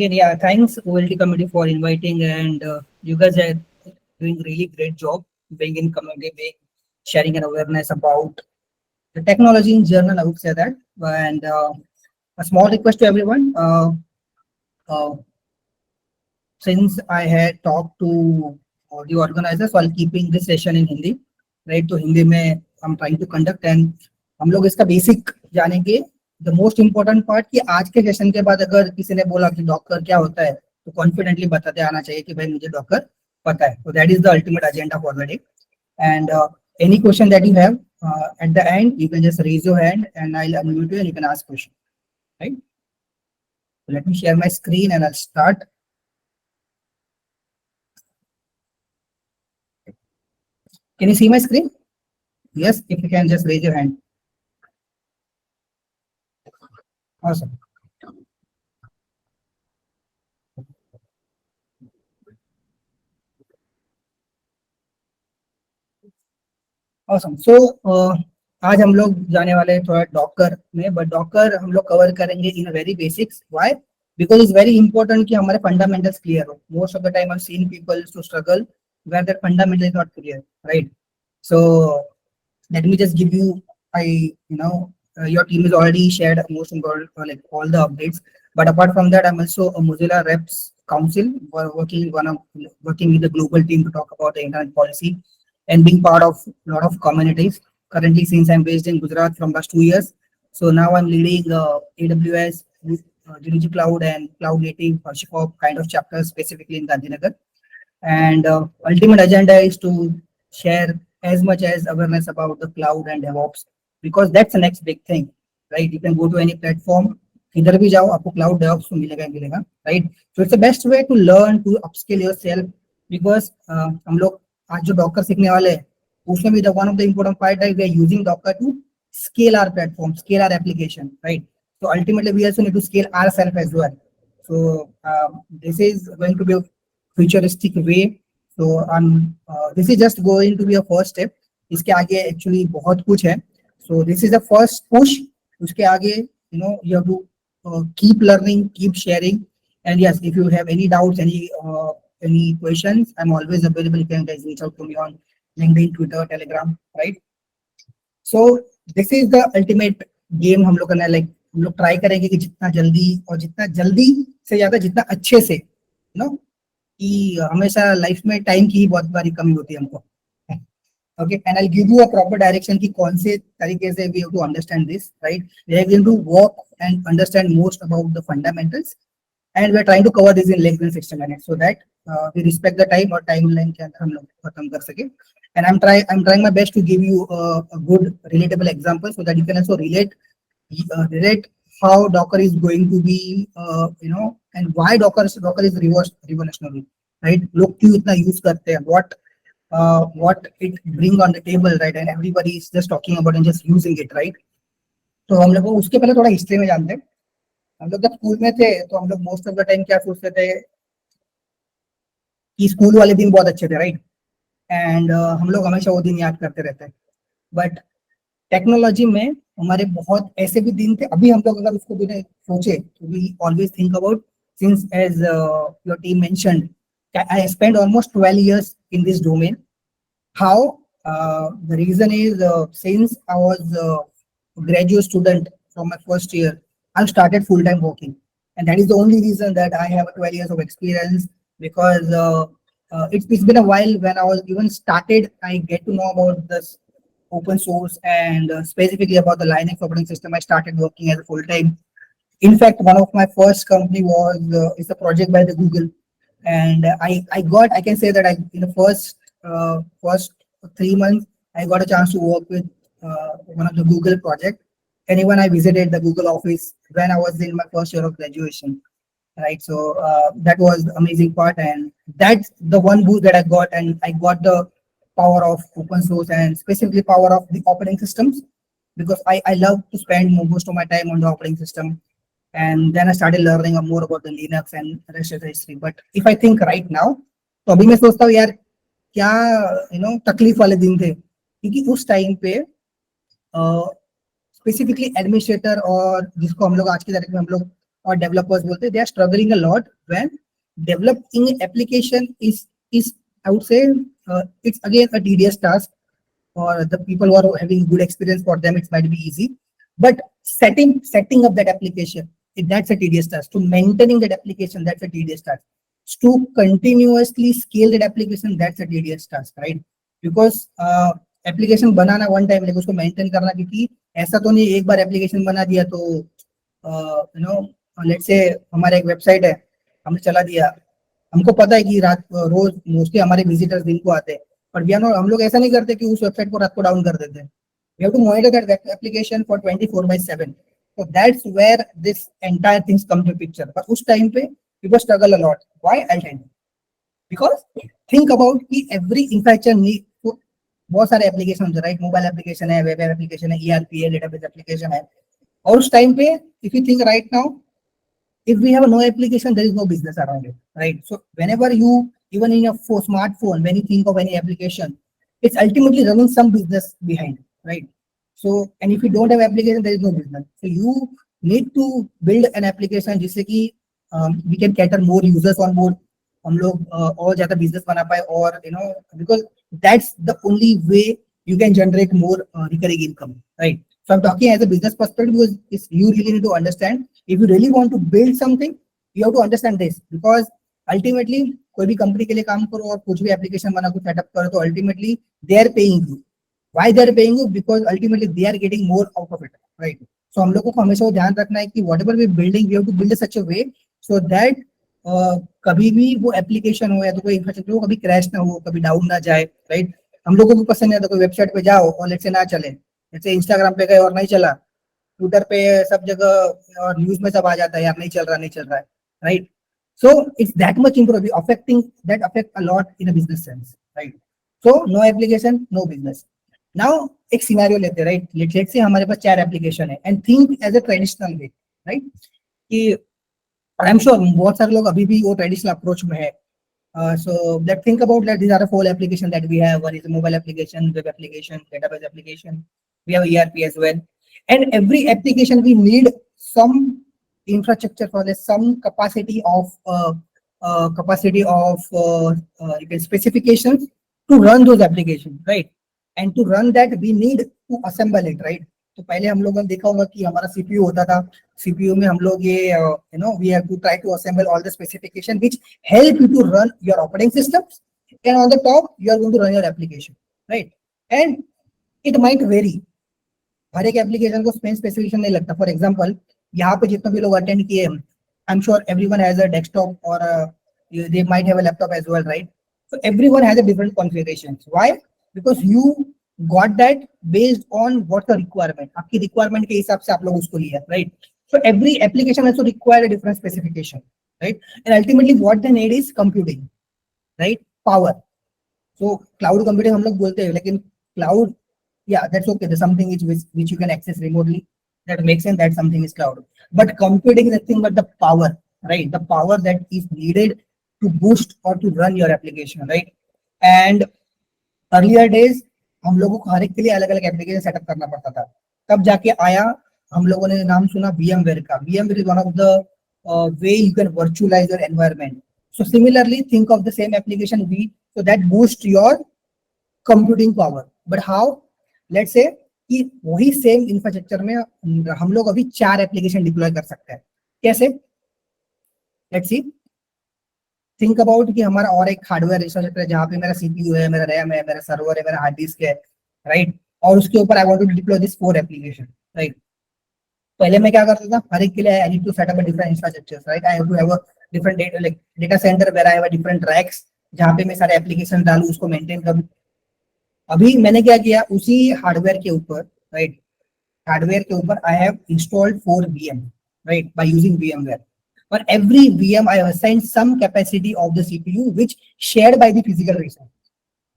Again, yeah, thanks OLT committee for inviting, and you guys are doing really great job being in community, being sharing an awareness about the technology in general. I would say that, and a small request to everyone. Uh, since I had talked to the organizers, so I'll keeping this session in Hindi, right? तो हिंदी में I'm trying to conduct and हम लोग इसका basic जानेंगे. The most important part कि आज के session के बाद अगर किसी ने बोला कि डॉकर क्या होता है तो कॉन्फिडेंटली बताते आना चाहिए कि भाई मुझे डॉकर पता है. तो that is the ultimate agenda for the day. And any question that you have at the end, you can just raise your hand and I'll unmute you and you can ask question. Right? So let me share my screen and I'll start. Can you see my screen? Yes, if you can just raise your hand. Awesome. Awesome. So आज हम लोग जाने वाले हैं थोड़ा Docker में, but Docker हम लोग कवर करेंगे in a very basics. Why? Because it's very important कि हमारे फंडामेंटल्स क्लियर हो. Most of the time I have seen people to struggle where that fundamental is not clear, right? So let me just give you, your team is already shared most important like all the updates, but apart from that I'm also a Mozilla Reps Council. We're working with the global team to talk about the internet policy and being part of a lot of communities. Currently, since I'm based in Gujarat from last 2 years, so now I'm leading AWS, DDG Cloud and Cloud Native HashiCorp kind of chapters specifically in Gandhinagar. And ultimate agenda is to share as much as awareness about the cloud and DevOps, because that's the next big thing, right? You can go to any platform, किधर भी जाओ आपको cloud DevOps तो मिलेगा ही मिलेगा, right? So it's the best way to learn to upskill yourself, because हम लोग आज जो Docker सीखने वाले हैं उसमें भी the one of the important part is we are using Docker to scale our platform, scale our application, right? So ultimately we also need to scale ourselves as well. So this is going to be a futuristic way. So this is just going to be a first step. इसके आगे actually बहुत कुछ है. So this is the first push. उसके आगे you have to keep learning, keep sharing, and yes, if you have any doubts, any questions, I'm always available. You can guys reach out to me on LinkedIn, Twitter, Telegram, right? So this is the ultimate game हम लोग करना है. Like हम लोग try करेंगे कि जितना जल्दी और जितना जल्दी से ज्यादा जितना अच्छे से कि हमेशा लाइफ में टाइम की ही बहुत बारी कमी होती है हमको. Okay, and I'll give you a proper direction कि कौन से तरीके से we have to understand this, right? We are going to work and understand most about the fundamentals, and we are trying to cover this in less than 60 minutes so that we respect the time और timeline के अंदर हम लोग खत्म कर सके. And I'm trying my best to give you a good relatable example so that you can also relate how Docker is going to be, and why Docker is revolutionary, right? लोग क्यों इतना use करते हैं, what it bring on the table, right? And everybody is just talking about and just using it, right? तो हम लोग को उसके पहले थोड़ा हिस्ट्री में जानते हैं. हम लोग जब स्कूल में थे तो हम लोग मोस्ट ऑफ द टाइम क्या सोचते थे कि स्कूल वाले दिन बहुत अच्छे थे, राइट? एंड हम लोग हमेशा वो दिन याद करते रहते हैं. बट टेक्नोलॉजी में हमारे बहुत ऐसे भी दिन थे. अभी हम लोग अगर उसको भी सोचे तो we always think about, since as your team mentioned, I spent almost 12 years in this domain. How? The reason is since I was a graduate student from my first year, I started full-time working, and that is the only reason that I have 12 years of experience. Because it's been a while when I was even started, I get to know about this open source and specifically about the Linux operating system. I started working as a full-time. In fact, one of my first company was is a project by the Google, and I can say that in the first 3 months I got a chance to work with one of the Google project, and even I visited the Google office when I was in my first year of graduation, right? So that was the amazing part, and that's the one boost that I got, and I got the power of open source and specifically power of the operating systems, because I love to spend most of my time on the operating system. And then I started learning more about the Linux and rest of the history. But if I think right now, तो अभी मैं सोचता हूँ यार क्या तकलीफ वाले दिन थे, क्योंकि उस टाइम पे स्पेसिफिकली एडमिनिस्ट्रेटर और जिसको हम लोग आज की तारीख में हम लोग और डेवलपर्स बोलते हैं, they are struggling a lot when developing application is I would say it's again a tedious task, or the people who are having good experience, for them it might be easy, but setting up that application, that's a tedious task. To maintaining that application, that's a tedious task. To continuously scale that application, that's a tedious task, right? Because application banana one time, लेकिन उसको maintain करना, क्योंकि ऐसा तो नहीं एक बार application बना दिया तो यू नो लेट्स से हमारा एक वेबसाइट है, हमने चला दिया, हमको पता है कि रात रोज मोस्टली हमारे विजिटर्स दिन को आते हैं, पर वी आर नॉट, हम लोग ऐसा नहीं करते कि उस वेबसाइट को रात को डाउन कर देते हैं। We have to monitor that application for 24/7, so that's where this entire things come to picture. पर उस टाइम पे people struggle a lot. Why? I'll tell you. Because think about कि every infrastructure need, तो बहुत सारे application होते हैं, right? Mobile application है, वेब एप्लीकेशन है, ERP है, डेटाबेस एप्लीकेशन है, और उस टाइम पे if you think right now, if we have no application, there is no business around it, right? So whenever you, even in your smartphone, when you think of any application, it's ultimately running some business behind, right? So, and if you don't have application, there is no business. So you need to build an application जिससे कि we can cater more users on board, हम लोग और ज्यादा business बना पाए, और you know, because that's the only way you can generate more recurring income, right? So I'm talking as a business perspective, because you really need to understand, if you really want to build something, you have to understand this, because ultimately कोई भी company के लिए काम करो और कुछ भी application बना कुछ सेटअप करो, तो ultimately they are paying you. Why they are paying you? Because ultimately they are getting more out of it, right? So हम लोगों को हमेशा वो ध्यान रखना है कि whatever we building, we have to build such a way so that कभी भी वो एप्लीकेशन हो या तो कोई इंफ्रास्ट्रक्चर हो, कभी क्रैश ना हो, कभी डाउन ना जाए, राइट? हम लोगों को पसंद है तो कोई वेबसाइट पे जाओ और लेट्स से ना चले, जैसे इंस्टाग्राम पे गए और नहीं चला, ट्विटर पे सब जगह और न्यूज में सब आ जाता है यार, नहीं चल रहा है, right? So it's that much improve affecting, that affect a lot in a business sense, right? So no application, no business. Now एक सिनेरियो लेते हैं, राइट? लेट्स से हमारे पास 4 एप्लीकेशन है, and think as a traditional way, right? कि I am sure बहुत सारे लोग अभी भी वो ट्रेडिशनल अप्रोच में है। So let's think about that. These are the 4 applications that we have. One is a mobile application, web application, database application. We have ERP as well. And every application we need some infrastructure for this, some capacity of you can specifications to run those applications, right? And to run that, we need to assemble it, right? तो पहले हम लोगों ने देखा होगा कि हमारा CPU होता था, CPU में हम लोग ये we have to try to assemble all the specification which help you to run your operating systems, and on the top you are going to run your application, right? And it might vary, हर एक application को same specification नहीं लगता। For example यहाँ पे जितने भी लोग attend किए, I am sure everyone has a desktop और they might have a laptop as well, right? So everyone has a different configurations. Why? Because you got that based on what's the requirement. आपकी requirement के हिसाब से आप लोग उसको लिया, right? So every application also require a different specification, right? And ultimately what they need is computing, right? Power. So cloud computing हम लोग बोलते हैं, लेकिन cloud, yeah, that's okay. There's something which you can access remotely. That makes sense. That something is cloud. But computing is nothing but the power, right? The power that is needed to boost or to run your application, right? And earlier days हम लोगों को हर एक के लिए अलग अलग application setup करना पड़ता था, तब जाके आया, हम लोगों ने नाम सुना VMware का। VMware is one of the way you can virtualize your environment. So similarly, think of the same application so that boost your computing power. But how? Let's say कि वही सेम इंफ्रास्ट्रक्चर में हम लोग अभी 4 application deploy कर सकते हैं। कैसे? लेट्स सी, थिंक अबाउट कि हमारा और एक हार्डवेयर इंफ्रास्ट्रक्चर है जहाँ पे मेरा CPU है, मेरा रैम है, मेरा सर्वर है, मेरा हार्ड डिस्क है, राइट? और उसके ऊपर I want to deploy this 4 application, right? पहले मैं क्या करता था, हर एक के लिए I need to set up a different infrastructures, right? I have to have a different data center where I have a different racks जहाँ पे मैं सारे एप्लीकेशन डालूं, उसको मेंटेन करूं। अभी मैंने क्या किया, उसी हार्डवेयर के ऊपर, राइट, हार्डवेयर के ऊपर I have installed 4 VM, right, by using VMware. For every VM I have assigned some capacity of the CPU which shared by the physical resource.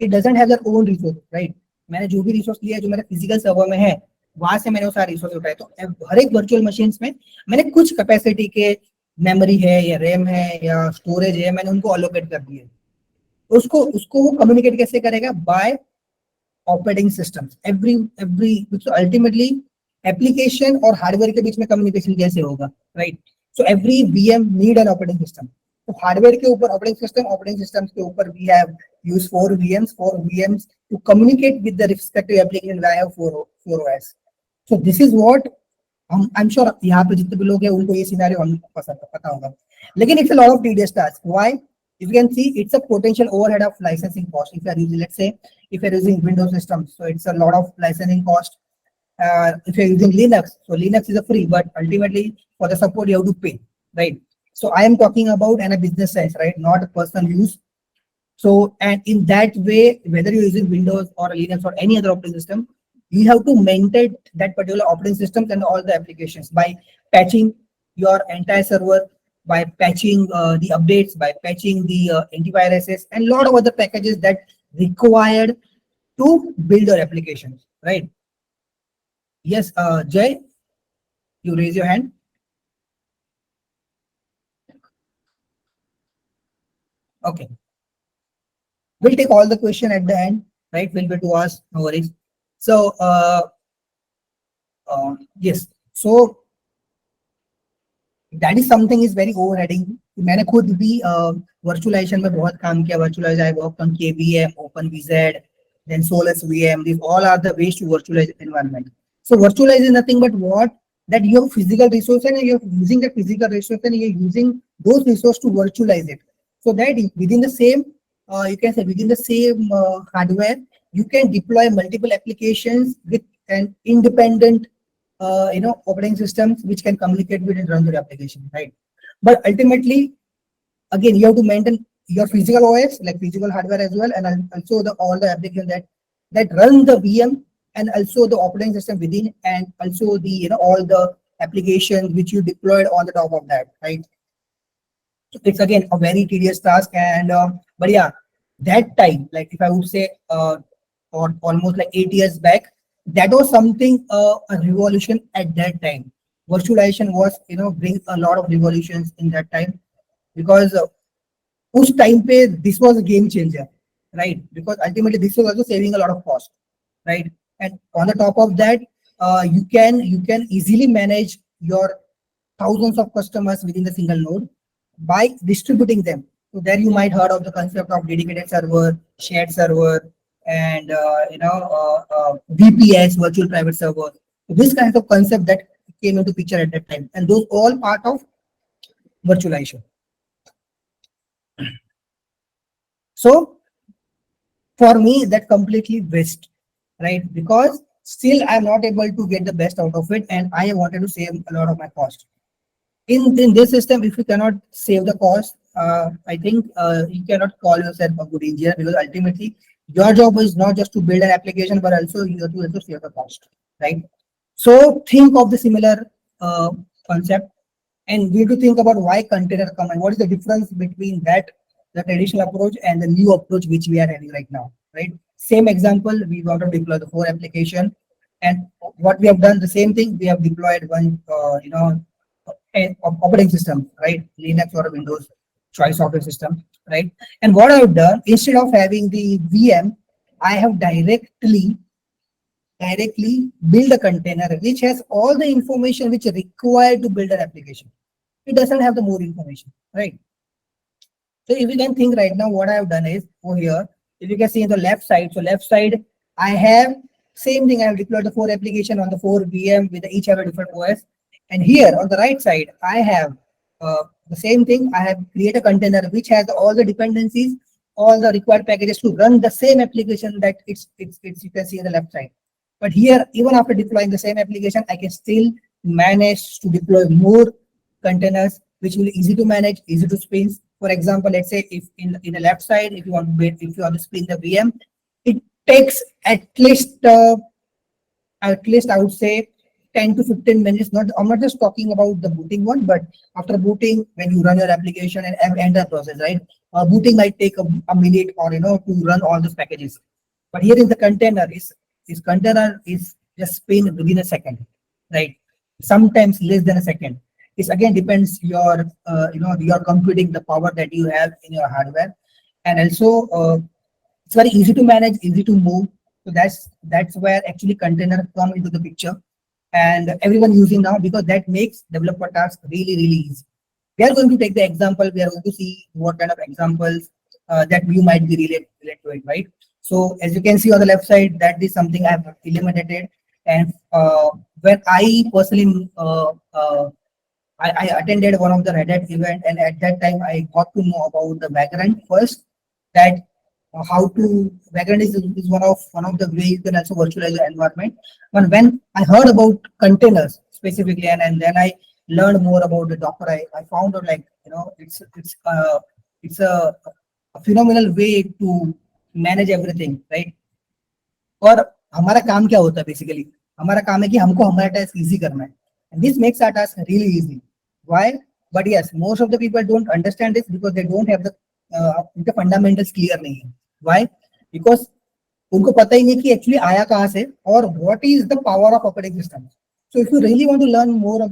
It doesn't have their own resource, right? मैंने जो भी resource लिया जो मेरे physical server में है, वहां से मैंने वो सारे रिसोर्स उठाए। तो हर एक वर्चुअल मशीन्स में मैंने कुछ कैपेसिटी के मेमोरी है या रैम है या स्टोरेज है, मैंने उनको अलोकेट कर दिए। उसको वो कम्युनिकेट कैसे करेगा? By operating systems. एवरी तो अल्टीमेटली एप्लीकेशन और हार्डवेयर के बीच में कम्युनिकेशन कैसे होगा, right? So every VM need an operating system. तो हार्डवेयर के ऊपर ऑपरेटिंग सिस्टम के ऊपर we have use four VMs to communicate with the respective application via four OS. So this is what I'm sure यहाँ पे जितने भी लोग हैं उनको ये सिनेरियो हम पता होगा. लेकिन it's a lot of tedious task. Why? If you can see, it's a potential overhead of licensing cost. If you are using, let's say, if you're using Windows systems, so it's a lot of licensing cost. If you're using Linux, so Linux is a free, but ultimately for the support you have to pay, right? So I am talking about in a business sense, right? Not a personal use. So, and in that way, whether you're using Windows or Linux or any other operating system, you have to maintain that particular operating system and all the applications by patching your entire server, by patching the updates, by patching the antiviruses, and a lot of other packages that required to build your applications, right? Yes, Jay, you raise your hand. Okay. We'll take all the question at the end, right? We'll be to ask, no worries. So, yes. So that is something is very overheading. मैंने खुद भी virtualization में बहुत काम किया. Virtualize, I worked on KVM, OpenVZ, then Solus VM. These all are the ways to virtualize environment. So virtualize is nothing but what? That you have physical resource and you're using the physical resource and you're using those resources to virtualize it. So that within the same, you can say within the same hardware, you can deploy multiple applications with an independent, operating systems which can communicate with and run their application, right? But ultimately, again, you have to maintain your physical OS, like physical hardware as well, and also all the applications that run the VM, and also the operating system within, and also the all the applications which you deployed on the top of that, right? So it's again a very tedious task, and but yeah, that time, like if I would say, or almost like 8 years back, that was something a revolution at that time. Virtualization was bring a lot of revolutions in that time, because उस time पे this was a game changer, right? Because ultimately this was also saving a lot of cost, right? And on the top of that, you can easily manage your thousands of customers within the single node by distributing them. So there you might heard of the concept of dedicated server, shared server, and VPS, virtual private server. So this kind of concept that came into picture at that time, and those all part of virtualization. So for me, that completely waste, right? Because still I'm not able to get the best out of it, and I wanted to save a lot of my cost. In this system, if you cannot save the cost, I think you cannot call yourself a good engineer, because ultimately your job is not just to build an application, but also you have to also save the cost, right? So think of the similar concept, and we have to think about why container come and what is the difference between that, the traditional approach, and the new approach which we are having right now, right? Same example, we want to deploy the 4 application, and what we have done, the same thing, we have deployed one, operating system, right? Linux or Windows choice operating system, right? And what I have done, instead of having the VM, I have directly build a container which has all the information which is required to build an application. It doesn't have the more information, right? So if you can think right now, what I have done is over here, if you can see in the left side, so left side, I have same thing. I have deployed the 4 application on the 4 VM with each have a different OS. And here on the right side, I have the same thing. I have created a container which has all the dependencies, all the required packages to run the same application that it's you can see on the left side. But here, even after deploying the same application, I can still manage to deploy more containers, which will be easy to manage, easy to spin. For example, let's say if in the left side, if you want to spin the VM, it takes at least I would say 10 to 15 minutes. I'm not just talking about the booting one, but after booting, when you run your application and end the process, right? Booting might take a minute or to run all those packages. But here in the container, this container is just spin within a second, right? Sometimes less than a second. It again depends your your computing, the power that you have in your hardware, and also it's very easy to manage, easy to move. So that's where actually container come into the picture. and everyone using now because that makes developer task really easy. We are going to take the example. We are going to see what kind of examples that you might be relate to it, right? So as you can see on the left side, that is something I have eliminated. And when I personally I attended one of the Red Hat event, and at that time I got to know about the Vagrant first. That how to Vagrant is one of the ways you can also virtualize your environment. But when I heard about containers specifically, and then I learned more about the Docker, I found out like it's a phenomenal way to manage everything, right? और हमारा काम क्या होता है basically, हमारा काम है कि हमको हमारा टास्क इजी करना है. This makes our task really easy. Why? But yes, most of the people don't understand this because they don't have the उनके फंडामेंटल्स क्लियर नहीं है. व्हाई? बिकॉज उनको पता ही नहीं कि एक्चुअली आया कहाँ से और what is the power of operating system. So if you really want to learn more of,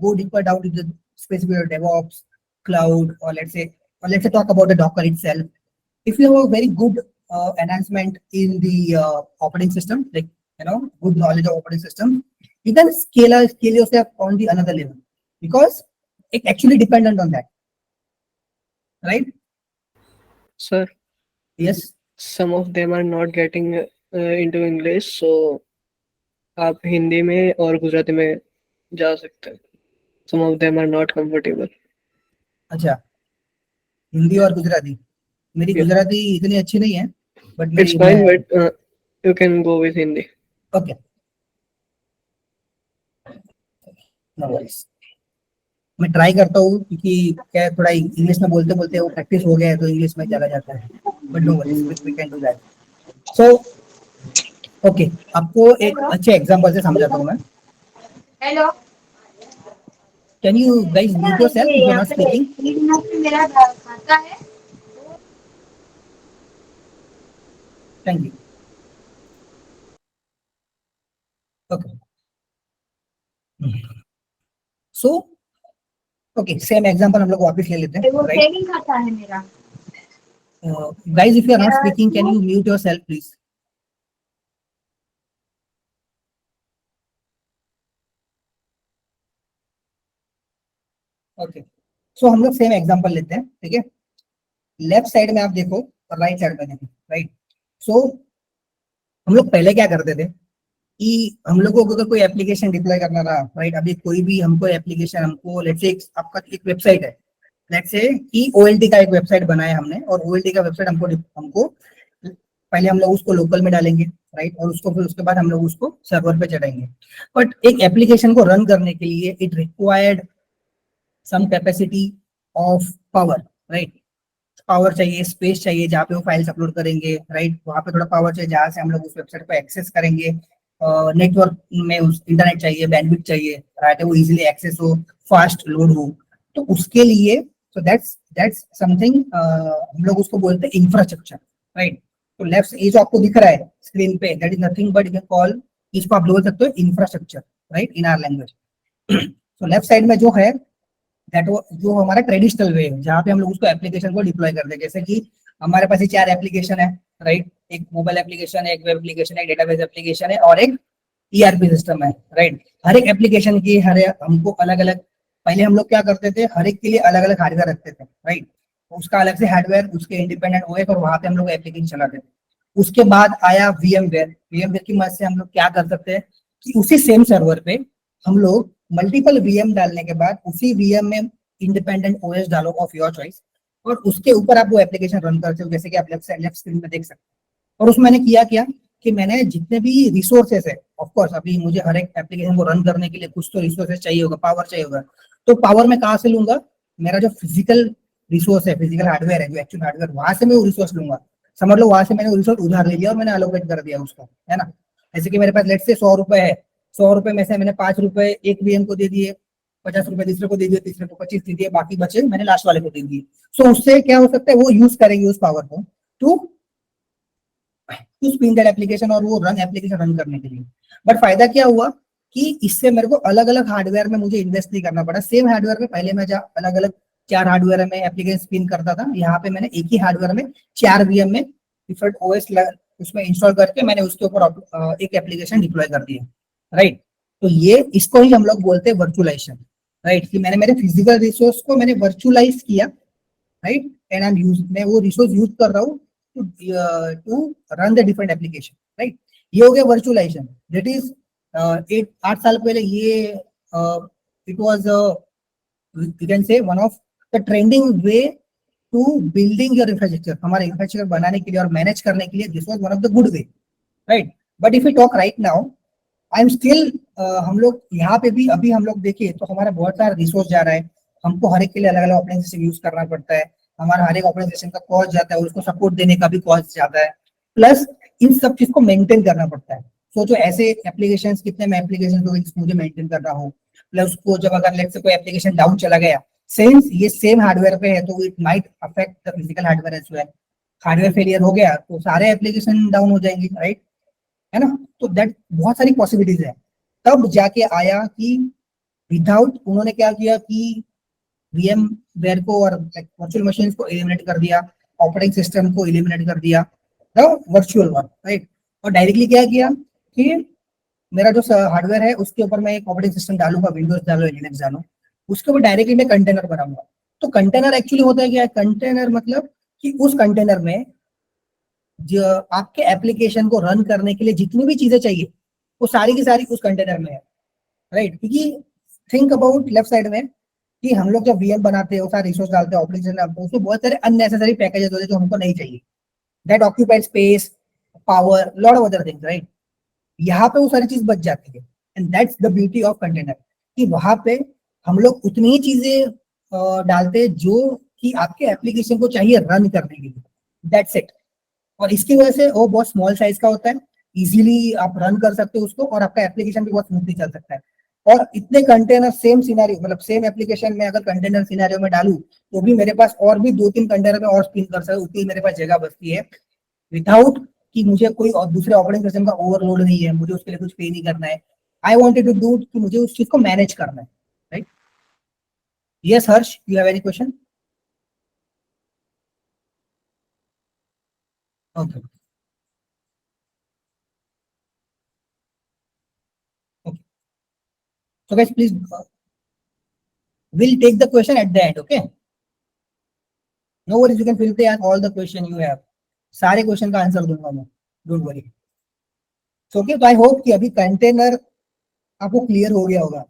go deeper down to the specific DevOps, cloud, or let's say talk about the Docker itself. If you have a very good enhancement in the operating system, like good knowledge of operating system, you can scale yourself on the another level because it actually dependent on that, right? Sir, Yes. some of them are not getting into English, so आप हिंदी में और गुजराती में जा सकते हैं. Some of them are not comfortable. अच्छा, हिंदी और गुजराती. मेरी Yeah. गुजराती इतनी अच्छी नहीं है, but It's fine, but you can go with Hindi. Okay. No worries. मैं ट्राई करता हूँ क्योंकि क्या थोड़ा इंग्लिश में बोलते बोलते वो प्रैक्टिस हो गया है तो इंग्लिश में चला जाता है. But no worries, we can do that. So okay, आपको एक अच्छे एग्जांपल से समझाता हूँ मैं. Hello, can you guys mute yourself if you are not speaking? मेरा खाता है. Thank you. Okay, so okay, same example हम लोग वापस ले लेते हैं. वो सेविंग खाता है मेरा. Guys if you are not speaking, can you mute yourself please? Okay, so हम लोग सेम एग्जांपल लेते हैं. ठीक है, लेफ्ट साइड में आप देखो और राइट साइड में देखो. राइट, सो हम लोग पहले क्या करते थे कि हम लोगों को अगर कोई एप्लीकेशन डिप्लॉय करना रहा, राइट, अभी कोई भी हमको एप्लीकेशन, हमको लेट्स से आपका एक वेबसाइट है, लेट्स से कि OLT का एक वेबसाइट बनाया हमने और OLT का वेबसाइट हमको पहले हम लोग उसको लोकल में डालेंगे, राइट, और उसको फिर उसके बाद हम लोग उसको सर्वर पे चढ़ाएंगे. बट एक एप्लीकेशन को रन करने के लिए it required some capacity of power, right. Power चाहिए, स्पेस चाहिए जहाँ पे वो फाइल्स अपलोड करेंगे, राइट. वहाँ पे थोड़ा पावर चाहिए जहाँ से हम लोग उस वेबसाइट पे एक्सेस करेंगे. नेटवर्क में उस इंटरनेट चाहिए, बैंडविड्थ चाहिए, राइट, वो इजीली एक्सेस हो, फास्ट लोड हो. तो उसके लिए सो दैट्स समथिंग हम लोग उसको बोलते हैं इंफ्रास्ट्रक्चर, राइट. तो लेफ्ट ये जो आपको दिख रहा है स्क्रीन पे, that is nothing but you can call, इसको आप बोल सकते हो infrastructure, right, in our language. तो लेफ्ट साइड में जो है दैट जो हमारा ट्रेडिशनल वे है जहाँ पे हम लोग उसको एप्लीकेशन को डिप्लॉय करते हैं. जैसे कि हमारे पास ये 4 एप्लीकेशन है, राइट. एक मोबाइल एप्लीकेशन है, एक वेब एप्लीकेशन है, एक डेटाबेस एप्लीकेशन है और एक ERP सिस्टम है, राइट. हर एक एप्लीकेशन की हमको अलग अलग, पहले हम लोग क्या करते थे, हर एक के लिए अलग अलग हार्डवेयर रखते थे, राइट. उसका अलग से हार्डवेयर, उसके इंडिपेंडेंट OS और वहां पे हम लोग एप्लीकेशन चलाते थे. उसके बाद आया VMware की मदद से हम लोग क्या कर सकते हैं कि उसी सेम सर्वर पे हम लोग मल्टीपल VM डालने के बाद उसी VM में इंडिपेंडेंट OS डालो ऑफ योर चॉइस और उसके ऊपर आप वो एप्लीकेशन रन करते हो, जैसे कि आप लेफ्ट स्क्रीन में देख सकते हो. और उसमें मैंने किया क्या कि मैंने जितने भी रिसोर्सेस है, ऑफ कोर्स अभी मुझे हर एक एप्लीकेशन को रन करने के लिए कुछ तो रिसोर्सेस चाहिए होगा, पावर चाहिए होगा. तो पावर मैं कहाँ से लूंगा? मेरा जो फिजिकल रिसोर्स है, फिजिकल हार्डवेयर है, जो एक्चुअल हार्डवेयर, वहां से मैं वो रिसोर्स लूंगा. समझ लो वहां से मैंने वो रिसोर्स उधार ले लिया और मैंने अलोकेट कर दिया उसको, है ना. जैसे कि मेरे पास लेट से 100 रुपए है, 100 रुपए में से मैंने 5 रुपए एक VM को दे दिए, 50 रुपए दूसरे को दे दिए, तीसरे को 25 दे दिए, बाकी बचे मैंने लास्ट वाले को दे दिए. सो उससे क्या हो सकता है, वो यूज करेंगे उस पावर को टू स्पिन दैट एप्लीकेशन और वो एप्लीकेशन रन करने के लिए. बट फायदा क्या हुआ कि इससे मेरे को अलग अलग हार्डवेयर में मुझे इन्वेस्ट नहीं करना पड़ा. सेम हार्डवेयर में पहले मैं अलग अलग 4 हार्डवेयर में एप्लीकेशन स्पिन करता था, यहाँ पे मैंने एक ही हार्डवेयर में 4 VM में डिफरेंट OS उसमें इंस्टॉल करके मैंने उसके ऊपर एक एप्लीकेशन डिप्लॉय कर दिया, राइट. तो ये इसको ही हम लोग बोलते हैं वर्चुअलाइजेशन, राइट, कि मैंने मेरे फिजिकल रिसोर्स को मैंने वर्चुअलाइज किया, right, and I am use, मैं वो रिसोर्स यूज कर रहा हूँ to run the different application, right. ये हो गया वर्चुअलाइजेशन। दैट इज 8 साल पहले ये it was you can say one of the trending way to building your infrastructure, हमारे इंफ्रास्ट्रक्चर बनाने के लिए और मैनेज करने के लिए this was one of the good way, right. But if you talk right now, I am still, हम लोग यहाँ पे भी अभी हम लोग देखिए तो हमारा बहुत सारा रिसोर्स जा रहा है, हमको हर एक के लिए अलग अलग ऑपरेटिंग सिस्टम यूज करना पड़ता है, हमारा हर एक ऑपरेटिंग सिस्टम का कॉस्ट जाता है, उसको सपोर्ट देने का भी कॉस्ट जाता है, प्लस इन सब चीज को मेंटेन करना पड़ता है। सोचो ऐसे एप्लीकेशन, कितने मैं एप्लीकेशन मुझे मेंटेन कर रहा हूँ, प्लस उसको जब अगर लेट्स से कोई एप्लीकेशन डाउन चला गया, सिंस ये सेम हार्डवेयर पे है तो it might affect the physical hardware as well. Hardware failure हो गया तो सारे एप्लीकेशन डाउन हो जाएंगे, राइट, है ना। तो दैट बहुत सारी पॉसिबिलिटीज है। तब जाके आया कि विदाउट, उन्होंने क्या किया कि वीएम वेयर को और वर्चुअल मशीन्स को एलिमिनेट कर दिया, ऑपरेटिंग सिस्टम को एलिमिनेट कर दिया, द वर्चुअल वन, राइट। और डायरेक्टली क्या किया कि मेरा जो हार्डवेयर है उसके ऊपर मैं एक ऑपरेटिंग सिस्टम डालूंगा, विंडोज डालो, लिनक्स डालो, उसके ऊपर डायरेक्टली मैं कंटेनर बनाऊंगा। तो कंटेनर एक्चुअली होता है क्या, कंटेनर मतलब कि उस कंटेनर में जो आपके एप्लीकेशन को रन करने के लिए जितनी भी चीजें चाहिए वो सारी की सारी उस कंटेनर में है, राइट। क्योंकि थिंक अबाउट लेफ्ट साइड में कि हम लोग जब वीएम बनाते हैं, वो सारे रिसोर्स डालते हैं, ऑपरेटिंग सिस्टम, उसमें बहुत सारे अननेसेसरी पैकेजेस होते हैं जो हमको नहीं चाहिए, that occupied space, power, lot of other things, right. यहाँ पे वो सारी चीज बच जाती है, and that's the beauty of container, कि वहां पे हम लोग उतनी ही चीजें डालते हैं जो कि आपके एप्लीकेशन को चाहिए रन करने के लिए, दैट्स इट। और इसकी वजह से वो बहुत स्मॉल साइज का होता है, इजीली आप रन कर सकते हो उसको, और आपका एप्लीकेशन भी बहुत स्मूथली चल सकता है। और इतने कंटेनर सेम सिनेरियो, मतलब सेम एप्लीकेशन में अगर कंटेनर सिनेरियो में डालूं तो भी मेरे पास और भी 2-3 कंटेनर में और स्पिन कर सकता, उतनी मेरे पास जगह बचती है, विदाउट कि मुझे कोई और दूसरे ऑपरेटिंग सिस्टम का ओवरलोड नहीं है, मुझे उसके लिए कुछ पे नहीं करना है। आई वांटेड टू डू कि मुझे उस चीज को मैनेज करना है, right. Yes Harsh, you have any question? Okay, okay, so guys please, we'll take the question at the end, okay? No worries, you can fill the all the question you have, सारे question का answer दूंगा मैं, don't worry. So okay, तो आई hope कि अभी container आपको clear हो गया होगा।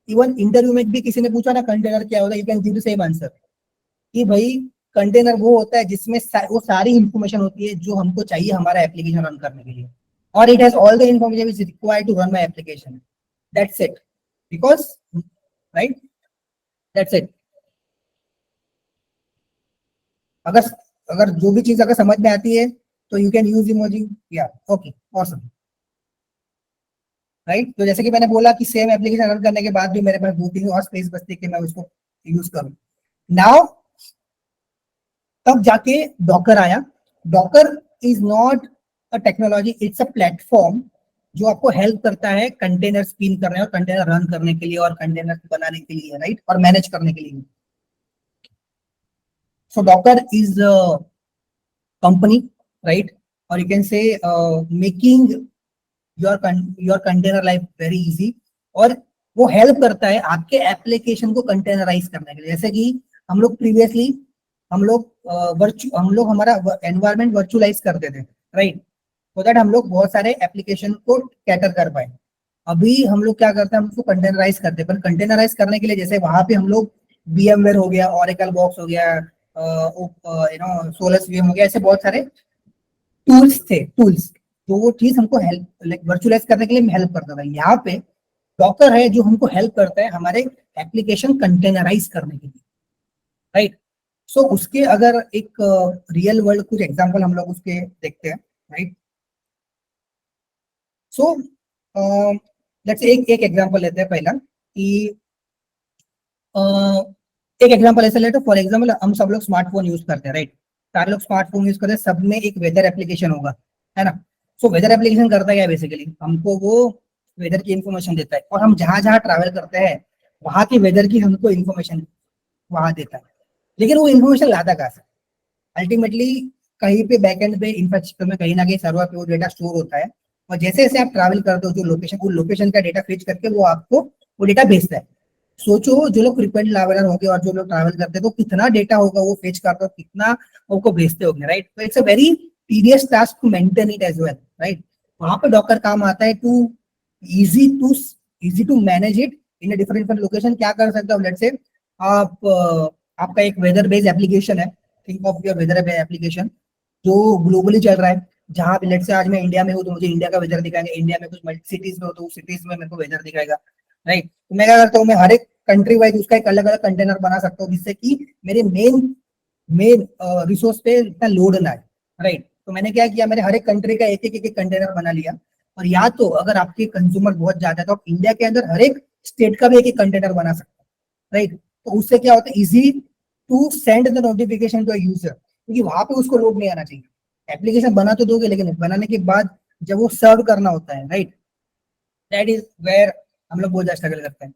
इवन इंटरव्यू में भी किसी ने पूछा ना कंटेनर क्या होता है, you can give the same answer कि भाई कंटेनर वो होता है जिसमें वो सारी इंफॉर्मेशन होती है जो हमको चाहिए हमारा एप्लीकेशन रन करने के लिए, और it has all the information is required to run my application, that's it, because, right, that's it. अगर अगर जो भी चीज अगर समझ में आती है तो यू कैन यूज इमोजी, या ओके, ऑसम, राइट। तो जैसे कि मैंने बोला कि सेम एप्लीकेशन रन करने के बाद भी मेरे पास 2-3 और स्पेस बचती है कि मैं उसको यूज करूं। नाउ तब जाके डॉकर आया। Docker is not a technology, it's a platform जो आपको हेल्प करता है कंटेनर स्पिन करने और कंटेनर रन करने के लिए और कंटेनर बनाने के लिए, राइट, और मैनेज करने के लिए। सो डॉकर इज कंपनी, राइट, और यू कैन से making your container life very easy, और वो हेल्प करता है आपके एप्लीकेशन को कंटेनराइज करने के लिए। जैसे कि हम लोग प्रीवियसली हम लोग हमारा एनवायरनमेंट वर्चुअलाइज करते थे, राइट, सो दैट हम लोग बहुत सारे एप्लीकेशन को कैटर कर पाए। अभी हम लोग क्या करते हैं, हम उसको कंटेनराइज करते हैं, पर कंटेनराइज करने के लिए जैसे वहां पे हम लोग VMware हो गया, Oracle बॉक्स हो गया, यू नो सोलस VM हो गया, ऐसे बहुत सारे टूल्स थे, टूल्स, तो वो चीज हमको हेल्प लाइक वर्चुअलाइज करने के लिए हेल्प करता था। यहाँ पे डॉकर है जो हमको हेल्प करता है हमारे एप्लीकेशन कंटेनराइज करने के लिए, राइट। सो उसके अगर एक रियल वर्ल्ड कुछ एग्जांपल हम लोग उसके देखते हैं, राइट। सो लेट्स एक एक एग्जांपल लेते हैं पहला कि एक एग्जांपल ऐसे लेते हैं, फॉर एग्जांपल हम सब लोग स्मार्टफोन यूज करते हैं, राइट, सारे लोग स्मार्टफोन यूज करते हैं, सब में एक वेदर एप्लीकेशन होगा, है ना। सो वेदर एप्लीकेशन करता है क्या, बेसिकली हमको वो वेदर की इन्फॉर्मेशन देता है, और हम जहां जहां ट्रैवल करते हैं वहां की वेदर की हमको इन्फॉर्मेशन वहां देता है। लेकिन वो इन्फॉर्मेशन लाता कहाँ से, अल्टीमेटली कहीं पे बैकएंड पे इंफ्रास्ट्रक्चर में कहीं ना कहीं सर्वर पे वो डेटा स्टोर होता है, और जैसे जैसे आप ट्रैवल करते हो जो लोकेशन, वो लोकेशन का डेटा फेच करके वो आपको वो डेटा भेजता है। सोचो जो लोग फ्रिक्वेंट ट्रैवलर होंगे और जो लोग ट्रैवल करते हैं तो कितना डेटा होगा वो फेच करते हो, कितना उनको भेजते होंगे, राइट। तो it's a very tedious task to maintain it as well, right. वहां पे डॉकर काम आता है to easy to easy to manage it in different different location. क्या कर सकते हो, लेट्स से आप आपका एक वेदर बेस्ड एप्लीकेशन है, think of your weather based application जो ग्लोबली चल रहा है। जहाँ पे लेट्स से आज मैं इंडिया में हूँ तो मुझे इंडिया का वेदर दिखाएगा, इंडिया में कुछ मल्टी सिटीज में हो तो सिटीज में मेरे को वेदर दिखाएगा, राइट। तो मैं क्या करता हूँ, मैं हर एक कंट्री वाइज उसका एक अलग अलग कंटेनर बना सकता हूँ जिससे कि मेरे मेन मेन रिसोर्स पे इतना लोड ना आए, राइट। तो मैंने क्या किया, मैंने हर एक कंट्री का एक एक कंटेनर बना लिया। और या तो अगर आपके कंज्यूमर बहुत ज्यादा है तो आप इंडिया के अंदर हर एक स्टेट का भी एक एक कंटेनर बना सकते हैं, राइट। तो उससे क्या होता है, easy to send the notification to user, क्योंकि वहां पे उसको लोड नहीं आना चाहिए। एप्लीकेशन बना तो दोगे लेकिन बनाने के बाद जब वो सर्व करना होता है, राइट, दैट इज वेयर हम लोग बहुत ज्यादा स्ट्रगल करते हैं।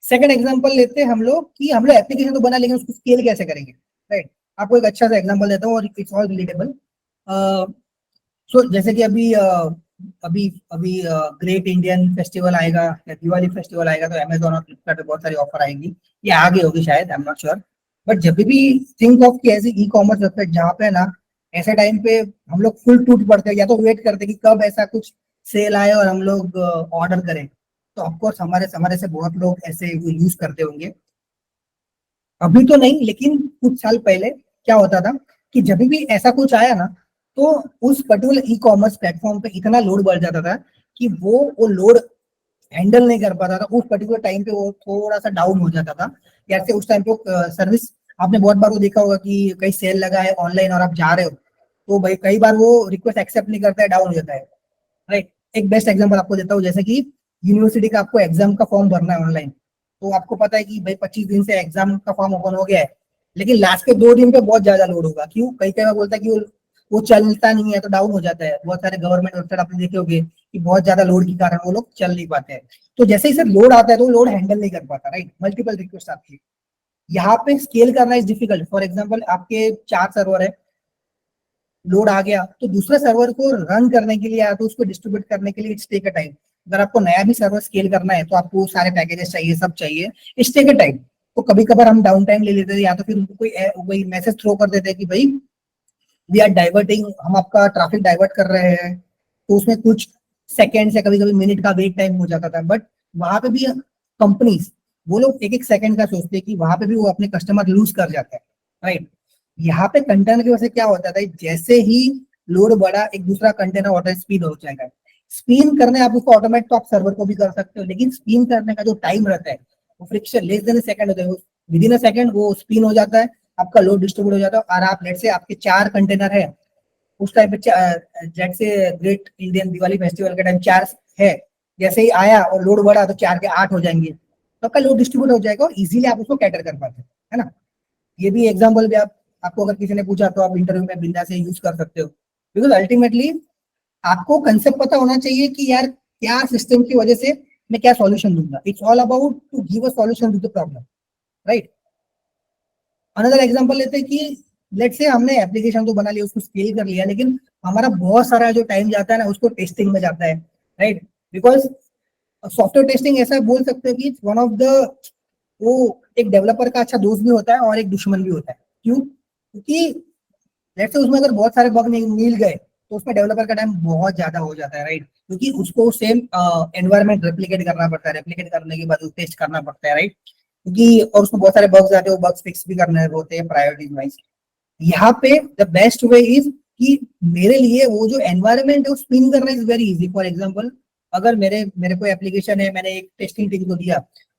सेकंड एग्जांपल लेते हैं हम लोग कि हम लोग एप्लीकेशन तो बना लेकिन उसको स्केल कैसे करेंगे, राइट। आपको एक अच्छा सा एग्जांपल देता हूँ और इट्स ऑल रिलेटेबल। सो जैसे कि अभी अभी ग्रेट इंडियन फेस्टिवल आएगा या दिवाली फेस्टिवल आएगा तो अमेजोन और फ्लिपकार्ट पे बहुत सारी ऑफर आएगी, ये आगे होगी शायद, I am not sure. But जब भी थिंक ऑफ कि ऐसी ई कॉमर्स वेबसाइट जहाँ पे ना ऐसे टाइम पे हम लोग फुल टूट पड़ते हैं या तो वेट करते हैं कि कब ऐसा कुछ सेल आए और हम लोग ऑर्डर करें। तो ऑफकोर्स हमारे हमारे से बहुत लोग ऐसे यूज करते होंगे। अभी तो नहीं लेकिन कुछ साल पहले क्या होता था कि जब भी ऐसा कुछ आया ना तो उस पर्टिकुलर ई कॉमर्स प्लेटफॉर्म पे इतना लोड बढ़ जाता था कि वो लोड हैंडल नहीं कर पाता था। उस पर्टिकुलर टाइम पे वो थोड़ा सा डाउन हो जाता था। जैसे उस टाइम पे सर्विस आपने बहुत बार वो देखा होगा कि कहीं सेल लगा है ऑनलाइन और आप जा रहे हो तो भाई कई बार वो रिक्वेस्ट एक्सेप्ट नहीं करता है, डाउन हो जाता है, राइट। एक बेस्ट एग्जांपल आपको देता हूँ, जैसे कि यूनिवर्सिटी का आपको एग्जाम का फॉर्म भरना है ऑनलाइन, तो आपको पता है कि भाई 25 दिन से एग्जाम का फॉर्म ओपन हो गया है, लेकिन लास्ट के 2 दिन पे बहुत ज्यादा लोड होगा। क्यों, कई कई बार बोलता है कि वो चलता नहीं है तो डाउन हो जाता है। बहुत सारे गवर्नमेंट वेबसाइट आपने देखे होंगे कि बहुत ज्यादा लोड के कारण वो लोग चल नहीं पाते हैं। तो जैसे ही सर लोड आता है तो लोड हैंडल नहीं कर पाता, राइट। मल्टीपल रिक्वेस्ट आती है, यहाँ पे स्केल करना इज डिफिकल्ट। फॉर एग्जाम्पल आपके 4 सर्वर है, लोड आ गया तो दूसरे सर्वर को रन करने के लिए या तो उसको डिस्ट्रीब्यूट करने के लिए इट्स टेक अ टाइम। अगर आपको नया भी सर्वर स्केल करना है तो आपको सारे पैकेजेस चाहिए, सब चाहिए, इट्स टेक अ टाइम। तो कभी कभार हम डाउन टाइम ले लेते थे या तो फिर उनको कोई मैसेज थ्रो कर देते कि भाई वी आर डाइवर्टिंग, हम आपका ट्रैफिक डाइवर्ट कर रहे हैं। तो उसमें कुछ सेकेंड से कभी कभी मिनट का वेट टाइम हो जाता था। बट वहां पे भी कंपनीज वो लोग एक एक सेकंड का सोचते हैं कि वहां पे भी वो अपने कस्टमर लूज कर जाते हैं, राइट। यहाँ पे कंटेनर की वजह से क्या होता था, जैसे ही लोड बढ़ा एक दूसरा कंटेनर ऑटो स्पिन हो जाएगा। स्पिन करने आप उसको ऑटोमेटिक आप सर्वर को भी कर सकते हो, लेकिन स्पिन करने का जो टाइम रहता है वो फ्रिक्शन लेस देन सेकंड होता है। विद इन अ सेकंड वो स्पिन हो जाता है, आपका लोड डिस्ट्रीब्यूट हो जाता है। और आप लेट से आपके 4 कंटेनर है उस टाइम पे, लेट से ग्रेट इंडियन दिवाली फेस्टिवल के टाइम 4 है, जैसे ही आया और लोड बढ़ा तो 4 के 8 हो जाएंगे, तो आपका लोड डिस्ट्रीब्यूट हो जाएगा और इजीली आप उसको कैटर कर पाते हैं, है ना। ये भी एग्जाम्पल भी आपको अगर किसी ने पूछा तो आप इंटरव्यू में बिंदा से यूज कर सकते हो। बिकॉज अल्टीमेटली आपको कंसेप्ट पता होना चाहिए कि यार क्या सिस्टम की वजह से मैं क्या सॉल्यूशन दूंगा। It's all about to give a solution to the problem, right. Another example लेते हैं कि लेट्स से हमने एप्लीकेशन तो बना लिया, उसको स्केल कर लिया, लेकिन हमारा बहुत सारा जो टाइम जाता है ना उसको टेस्टिंग में जाता है, राइट। बिकॉज सॉफ्टवेयर टेस्टिंग ऐसा बोल सकते हो कि वन ऑफ द, वो एक डेवलपर का अच्छा दोस्त भी होता है और एक दुश्मन भी होता है। क्यों, क्योंकि लेट्स से उसमें अगर बहुत सारे बग मिल गए तो उसमें डेवलपर का टाइम बहुत ज्यादा हो जाता है, राइट। क्योंकि उसको सेम एनवायरमेंट रेप्लिकेट करना पड़ता है, रेप्लिकेट करने के बाद टेस्ट करना पड़ता है, राइट। क्योंकि और उसमें बहुत सारे बग्स आते हैं, वो बग्स फिक्स भी करने होते हैं प्रायोरिटी वाइज। यहाँ पे द बेस्ट वे इज कि मेरे लिए वो जो एनवायरनमेंट है वो स्पिन करना is very easy. For example अगर मेरे को एप्लीकेशन है, मैंने एक टेस्टिंग टीम को दिया,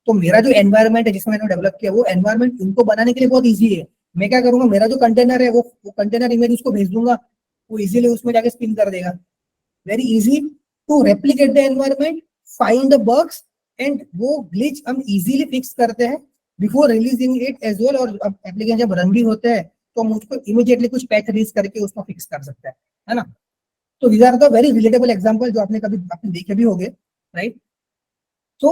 तो मेरा जो एनवायरनमेंट है जिसमें मैंने डेवलप किया वो एनवायरनमेंट उनको बनाने के लिए बहुत ईजी है। मैं क्या करूंगा, मेरा जो कंटेनर है वो कंटेनर इमेज उसको भेज दूंगा, वो इजीली उसमें जाके स्पिन कर देगा। Very easy to replicate the environment, find the bugs, and वो ग्लिच हम इजीली फिक्स करते हैं before releasing it as well. और एप्लीकेशन जब रन भी होते हैं तो हम उसको इमीडिएटली कुछ पैच रिलीज करके उसको फिक्स कर सकते हैं, है ना। तो these are the very relatable example जो आपने कभी आपने देखे भी होंगे, राइट। तो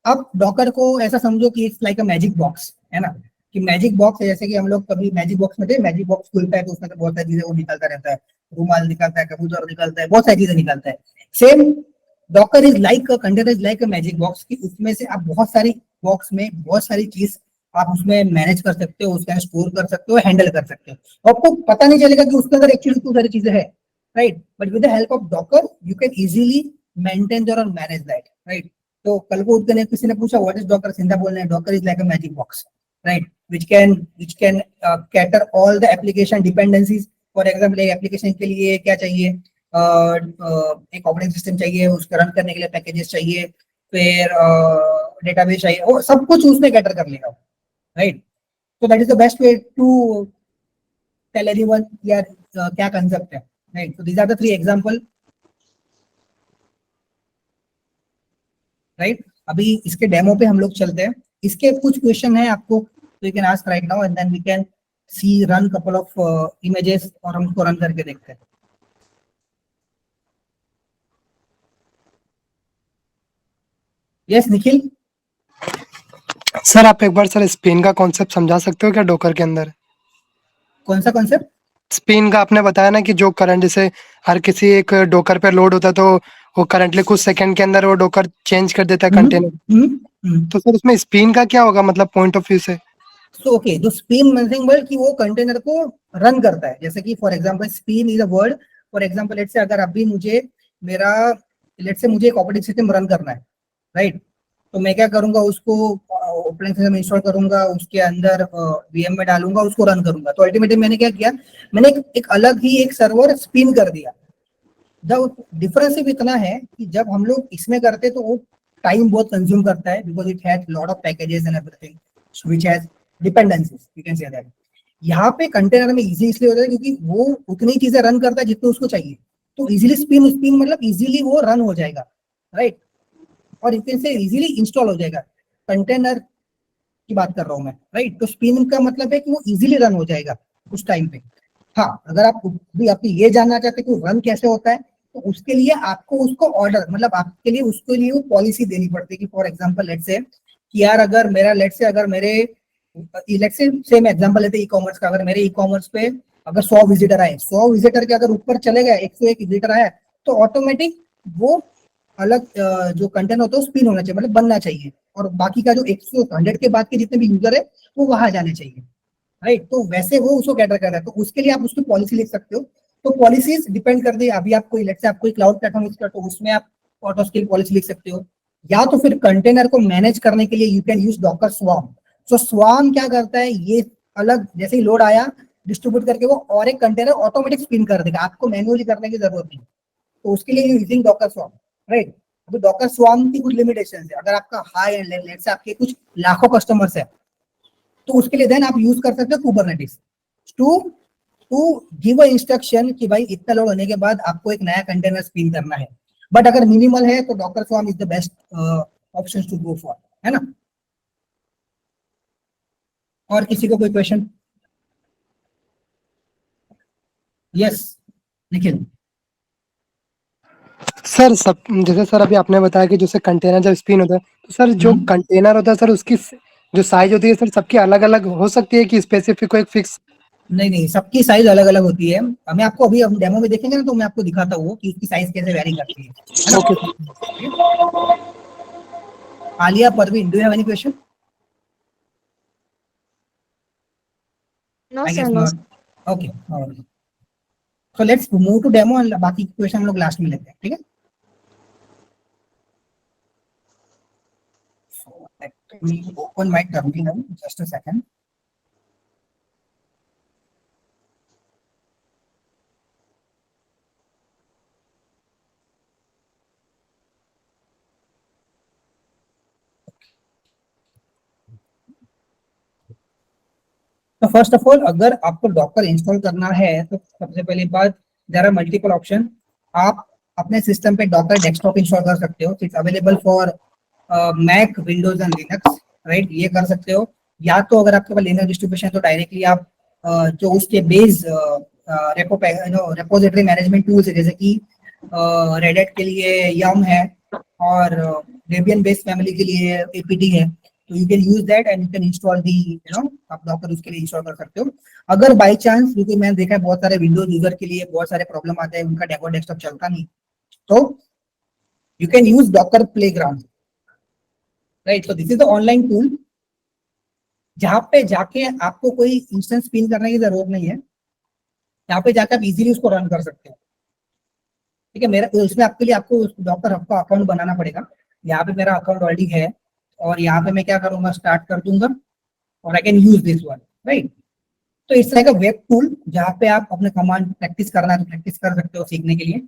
आप डॉकर को ऐसा समझो कि it's like a magic box, है ना। कि मैजिक बॉक्स है, जैसे कि हम लोग कभी मैजिक बॉक्स में थे, मैजिक बॉक्स खुलता है तो उसमें से बहुत सारी चीजें वो निकलता रहता है, रुमाल निकलता है, कबूतर निकलता है, बहुत सारी चीजें निकलता है। Same Docker is like container is like a magic box की उसमें से आप बहुत सारी बॉक्स में बहुत सारी चीज आप उसमें मैनेज कर सकते हो, उसके अंदर स्टोर कर सकते हो, हैंडल कर सकते हो। आपको पता नहीं चलेगा कि उसके अंदर एक्चुअली इतनी सारी चीजें है, right. But with the help of Docker you can easily maintain और मैनेज दैट, राइट। तो कल को उठकर किसी ने पूछा व्हाट इज डॉकर, सिंधा बोल रहे हैं Docker is like a magic box, right, which can cater all the application dependencies। For example एक एप्लीकेशन के लिए क्या चाहिए, एक ऑपरेटिंग सिस्टम चाहिए, उसको रन करने के लिए पैकेजेस चाहिए, फिर डेटाबेस चाहिए, वो सब कुछ उसमें कैटर कर लेगा, राइट। तो that is the best way to tell anyone यार क्या कंसेप्ट है, राइट। तो these are the 3 example, right. अभी इसके डेमो पे हम लोग चलते हैं, इसके कुछ क्वेश्चन है आपको, तो you can ask right now and then we can see run couple of images और हम उसको रन करके देखते हैं। यस निखिल। सर आप एक बार सर स्पिन का कॉन्सेप्ट समझा सकते हो क्या डोकर के अंदर? कौन सा कॉन्सेप्ट? स्पिन का आपने बताया ना कि जो करंट जैसे हर किसी एक डोकर पे लोड होता है तो वो करंटली कुछ सेकंड के अंदर वो डोकर चेंज कर देता है कंटेनर। तो सर उसमें स्पिन का क्या होगा, मतलब पॉइंट ऑफ व्यू से? सो ओके, जो स्पिन मीनिंग वर्ड कि वो कंटेनर को रन करता है, जैसे कि for example spin is a word. For example let's say अगर अभी मुझे मेरा लेट्स से मुझे एक ऑपरेटिंग सिस्टम रन करना है, राइट। तो मैं क्या करूंगा, उसको ऑपरेटिंग सिस्टम इंस्टॉल करूंगा, उसके अंदर वीएम में डालूंगा, उसको रन करूंगा। तो अल्टीमेटली मैंने क्या किया, मैंने एक अलग ही एक सर्वर स्पिन कर दिया। जब डिफरेंस सिर्फ इतना है कि जब हम लोग इसमें करते तो वो टाइम बहुत कंज्यूम करता है because it has lot of packages and everything which has dependencies, you can say that. यहाँ पे कंटेनर में इजी इसलिए होता है क्योंकि वो उतनी चीजें रन करता है जितनी उसको चाहिए, तो इजीली स्पिन स्पिन मतलब इजीली वो रन हो जाएगा, राइट। और इसे इजीली इंस्टॉल हो जाएगा, कंटेनर की बात कर रहा हूं मैं, राइट। तो स्पिन का मतलब है कि वो इजीली रन हो जाएगा उस टाइम पे। हाँ, अगर आप भी आपको ये जानना चाहते हैं कि रन कैसे होता है, तो उसके लिए आपको उसको ऑर्डर मतलब आपके लिए उसके लिए वो पॉलिसी देनी पड़ती है कि फॉर एग्जांपल लेट्स से कि यार अगर मेरा लेट्स से अगर मेरे लेट्स से सेम एग्जांपल लेते हैं ई कॉमर्स का, अगर मेरे ई कॉमर्स पे अगर 100 विजिटर आए, 100 विजिटर के अगर ऊपर चले गए, 101 विजिटर आया, तो ऑटोमेटिक वो अलग जो कंटेंट होता है स्पिन होना चाहिए, मतलब बनना चाहिए, और बाकी का जो 100 के बाद के जितने भी यूजर है वो वहां जाने चाहिए, राइट। तो वैसे वो उसको कैटर कर रहा है, तो उसके लिए आप उसकी पॉलिसी लिख सकते हो। तो पॉलिसीज डिपेंड करती है, अभी आपको लेट्स से आप कोई क्लाउड प्लेटफॉर्म यूज करते हो, उसमें आप ऑटो स्केल पॉलिसी लिख सकते हो, या तो फिर कंटेनर को मैनेज करने के लिए you can use Docker swarm. So swarm क्या करता है, ये अलग जैसे ही लोड आया डिस्ट्रीब्यूट करके वो और एक कंटेनर ऑटोमेटिक स्पिन कर देगा, आपको मैन्युअली करने की जरूरत नहीं। तो उसके लिए यूजिंग डॉकर स्वार्म, राइट। तो डॉकर स्वार्म की कुछ लिमिटेशन है, अगर आपका हाई एंड लेट्स से आपके कुछ लाखों कस्टमर्स है, तो उसके लिए देन आप यूज कर सकते हो Kubernetes to to give a instruction कि भाई इतना लोड होने के बाद आपको एक नया कंटेनर स्पिन करना है। बट अगर मिनिमल है तो Docker swarm is the best option to go for, है ना। और किसी को कोई क्वेश्चन? यस निखिल। सर सब जैसे सर अभी आपने बताया कि जैसे कंटेनर जब स्पिन होता है तो सर जो कंटेनर होता है सर उसकी जो साइज होती है सर सबकी अलग अलग हो सकती है कि स्पेसिफिक को एक फिक्स? नहीं नहीं, सबकी साइज अलग अलग होती है। मैं आपको अभी हम डेमो में देखेंगे ना, तो मैं आपको दिखाता हूँ कि उसकी साइज कैसे वेरी करती है ना। Okay. Alia, Parveen, do you have any question? No I sir, guess no. Not. Okay, so let's move to demo and बाकी क्वेश्चन हम लोग लास्ट में लेते हैं, ठीक है। So let me open my terminal, just a second. तो फर्स्ट ऑफ ऑल अगर आपको डॉकर इंस्टॉल करना है तो सबसे पहली बात, देयर आर मल्टीपल ऑप्शन। आप अपने सिस्टम पे डॉकर डेस्कटॉप इंस्टॉल कर सकते हो, it's available for Mac, Windows and Linux, right, ये कर सकते हो। या तो अगर आपके पास लिनक्स डिस्ट्रीब्यूशन है तो डायरेक्टली आप जो उसके बेस रेपोजिटरी मैनेजमेंट टूल्स है, जैसे कि रेडिट के लिए यम है और डेबियन बेस फैमिली के लिए एपीटी है, तो you can use that and you can install दी आप डॉकर उसके लिए इंस्टॉल कर सकते हो। अगर बाय चांस, क्योंकि मैंने देखा है बहुत सारे विंडोज यूजर के लिए बहुत सारे प्रॉब्लम आते हैं, उनका डेस्कटॉप चलता नहीं, तो You can use Docker Playground, right? So this is the online tool जहाँ पे जाके आपको कोई इंस्टेंस पिन करने की जरूरत नहीं है, यहाँ पे जाकर आप इजीली उसको रन कर सकते हो। ठीक है, मेरा उसमें आपके लिए आपको डॉक्टर हब का अकाउंट बनाना पड़ेगा। यहाँ पे मेरा अकाउंट ऑलरेडी है और यहाँ पे मैं क्या करूंगा, स्टार्ट कर दूंगा और I can use this one, right. तो इस तरह का वेब टूल जहाँ पे आप अपने कमांड प्रैक्टिस करना है तो प्रैक्टिस कर सकते हो सीखने के लिए।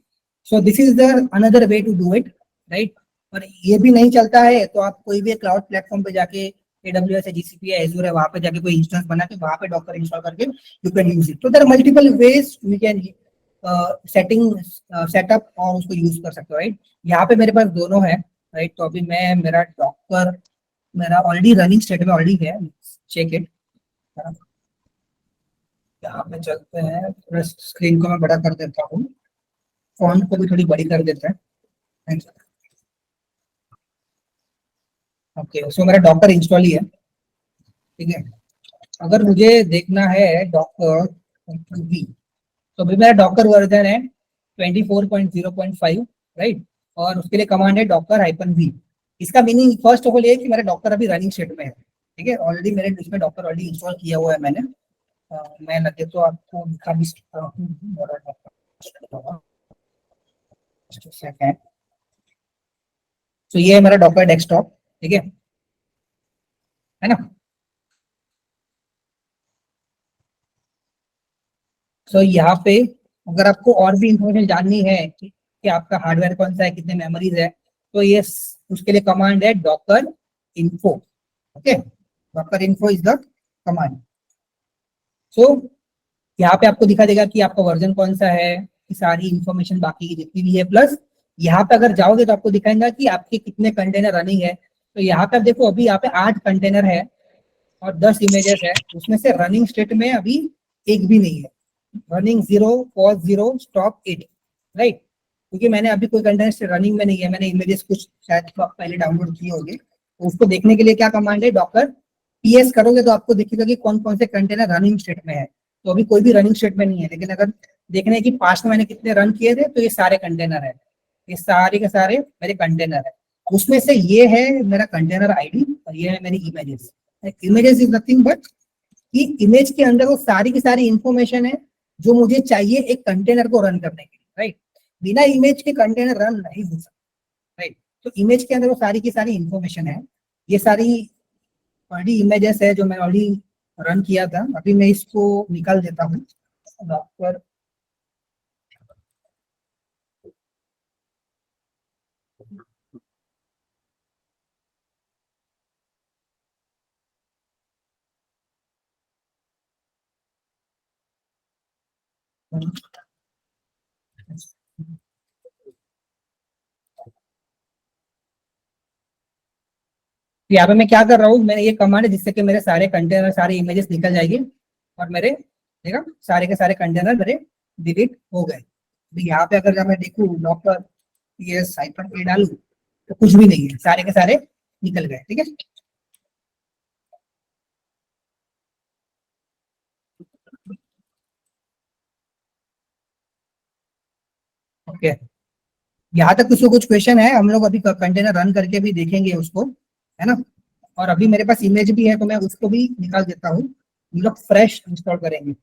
So this is the another way to do it, right. और ये भी नहीं चलता है तो आप कोई भी क्लाउड प्लेटफॉर्म पे जाके AWS है, GCP है, Azure है, वहां पे जाके कोई इंस्टेंस बना के वहां पे डॉकर इंस्टॉल करके यू कैन यूज इट। तो there are multiple ways we can set up और उसको यूज कर सकते हो, राइट। यहाँ पे मेरे पास दोनों है, राइट। तो अभी मैं मेरा डॉकर मेरा ऑलरेडी रनिंग स्टेट में ऑलरेडी है, चेक इट। यहाँ पे चलते हैं, थोड़ा स्क्रीन को मैं बड़ा कर देता हूँ, फॉन्ट को भी थोड़ी बड़ी कर देते हैं। ओके, सो मेरा डॉकर इंस्टॉल ही है, ठीक है। अगर मुझे देखना है डॉकर वी, तो अभी मेरा डॉकर वर्जन है 24.0.5, राइट। और उसके लिए कमांड है डॉकर -v। इसका मीनिंग फर्स्ट ऑफ ऑल ये है कि मेरा डॉकर अभी रनिंग स्टेट में है, ठीक है। ऑलरेडी मेरे इसमें डॉकर ऑलरेडी इंस्टॉल किया हुआ है मैंने। मैं लगे तो आपको दिखा भी सकता हूँ। सेकंड, तो ये है मेरा डॉकर डेस्कटॉप, ठीक है ना। तो यहाँ पे अगर आपको और भी इंफॉर्मेशन जाननी है कि आपका हार्डवेयर कौन सा है, कितने मेमोरीज है, तो ये उसके लिए कमांड है Docker info. Okay, Docker info is the command. So यहाँ पे आपको दिखा देगा कि आपका वर्जन कौन सा है, कि सारी इंफॉर्मेशन बाकी की जितनी भी है। प्लस यहाँ पे अगर जाओगे तो आपको दिखाएगा कि आपके कितने कंटेनर रनिंग है। तो यहाँ पे आप देखो, अभी यहाँ पे 8 कंटेनर है और 10 इमेजेस है, उसमें से रनिंग स्टेट में अभी एक भी नहीं है। Running 0, pause 0, stop 8, right. क्योंकि मैंने अभी कोई कंटेनर रनिंग में नहीं है, मैंने इमेजेस कुछ शायद पहले डाउनलोड किए होंगे। तो उसको देखने के लिए क्या कमांड है, डॉकर PS करोगे तो आपको दिखेगा कि कौन कौन से कंटेनर रनिंग स्टेट में है। तो अभी कोई भी रनिंग स्टेट में नहीं है, लेकिन अगर देखने की पास्ट में मैंने कितने रन किए थे, तो ये सारे कंटेनर है, ये सारे के सारे मेरे कंटेनर है। उसमें से ये है मेरा कंटेनर आईडी और ये है मेरी images. Images is nothing but कि इमेज के अंदर वो सारी की सारी इंफॉर्मेशन है जो मुझे चाहिए एक कंटेनर को रन करने के लिए, राइट। बिना इमेज के कंटेनर रन नहीं हो सकता, राइट। तो इमेज के अंदर वो सारी की सारी इंफॉर्मेशन है। ये सारी ऑलरेडी इमेजेस है जो मैं ऑलरेडी रन किया था। अभी मैं इसको निकाल देता हूँ डॉक्टर। यहाँ पे मैं क्या कर रहा हूँ, मैंने ये कमांड है जिससे कि मेरे सारे कंटेनर, सारे इमेजेस निकल जाएंगे और मेरे देखा सारे के सारे कंटेनर मेरे डिलीट हो गए। तो यहाँ पे अगर मैं देखूँ डॉक्टर PS -a डालू तो कुछ भी नहीं है, सारे के सारे निकल गए, ठीक है। ओके, यहाँ तक किसी को कुछ क्वेश्चन है? हम लोग अभी कंटेनर रन करके भी देखेंगे उसको, है ना। और अभी मेरे पास इमेज भी है तो मैं उसको भी निकाल देता हूँ, हम लोग फ्रेश इंस्टॉल करेंगे।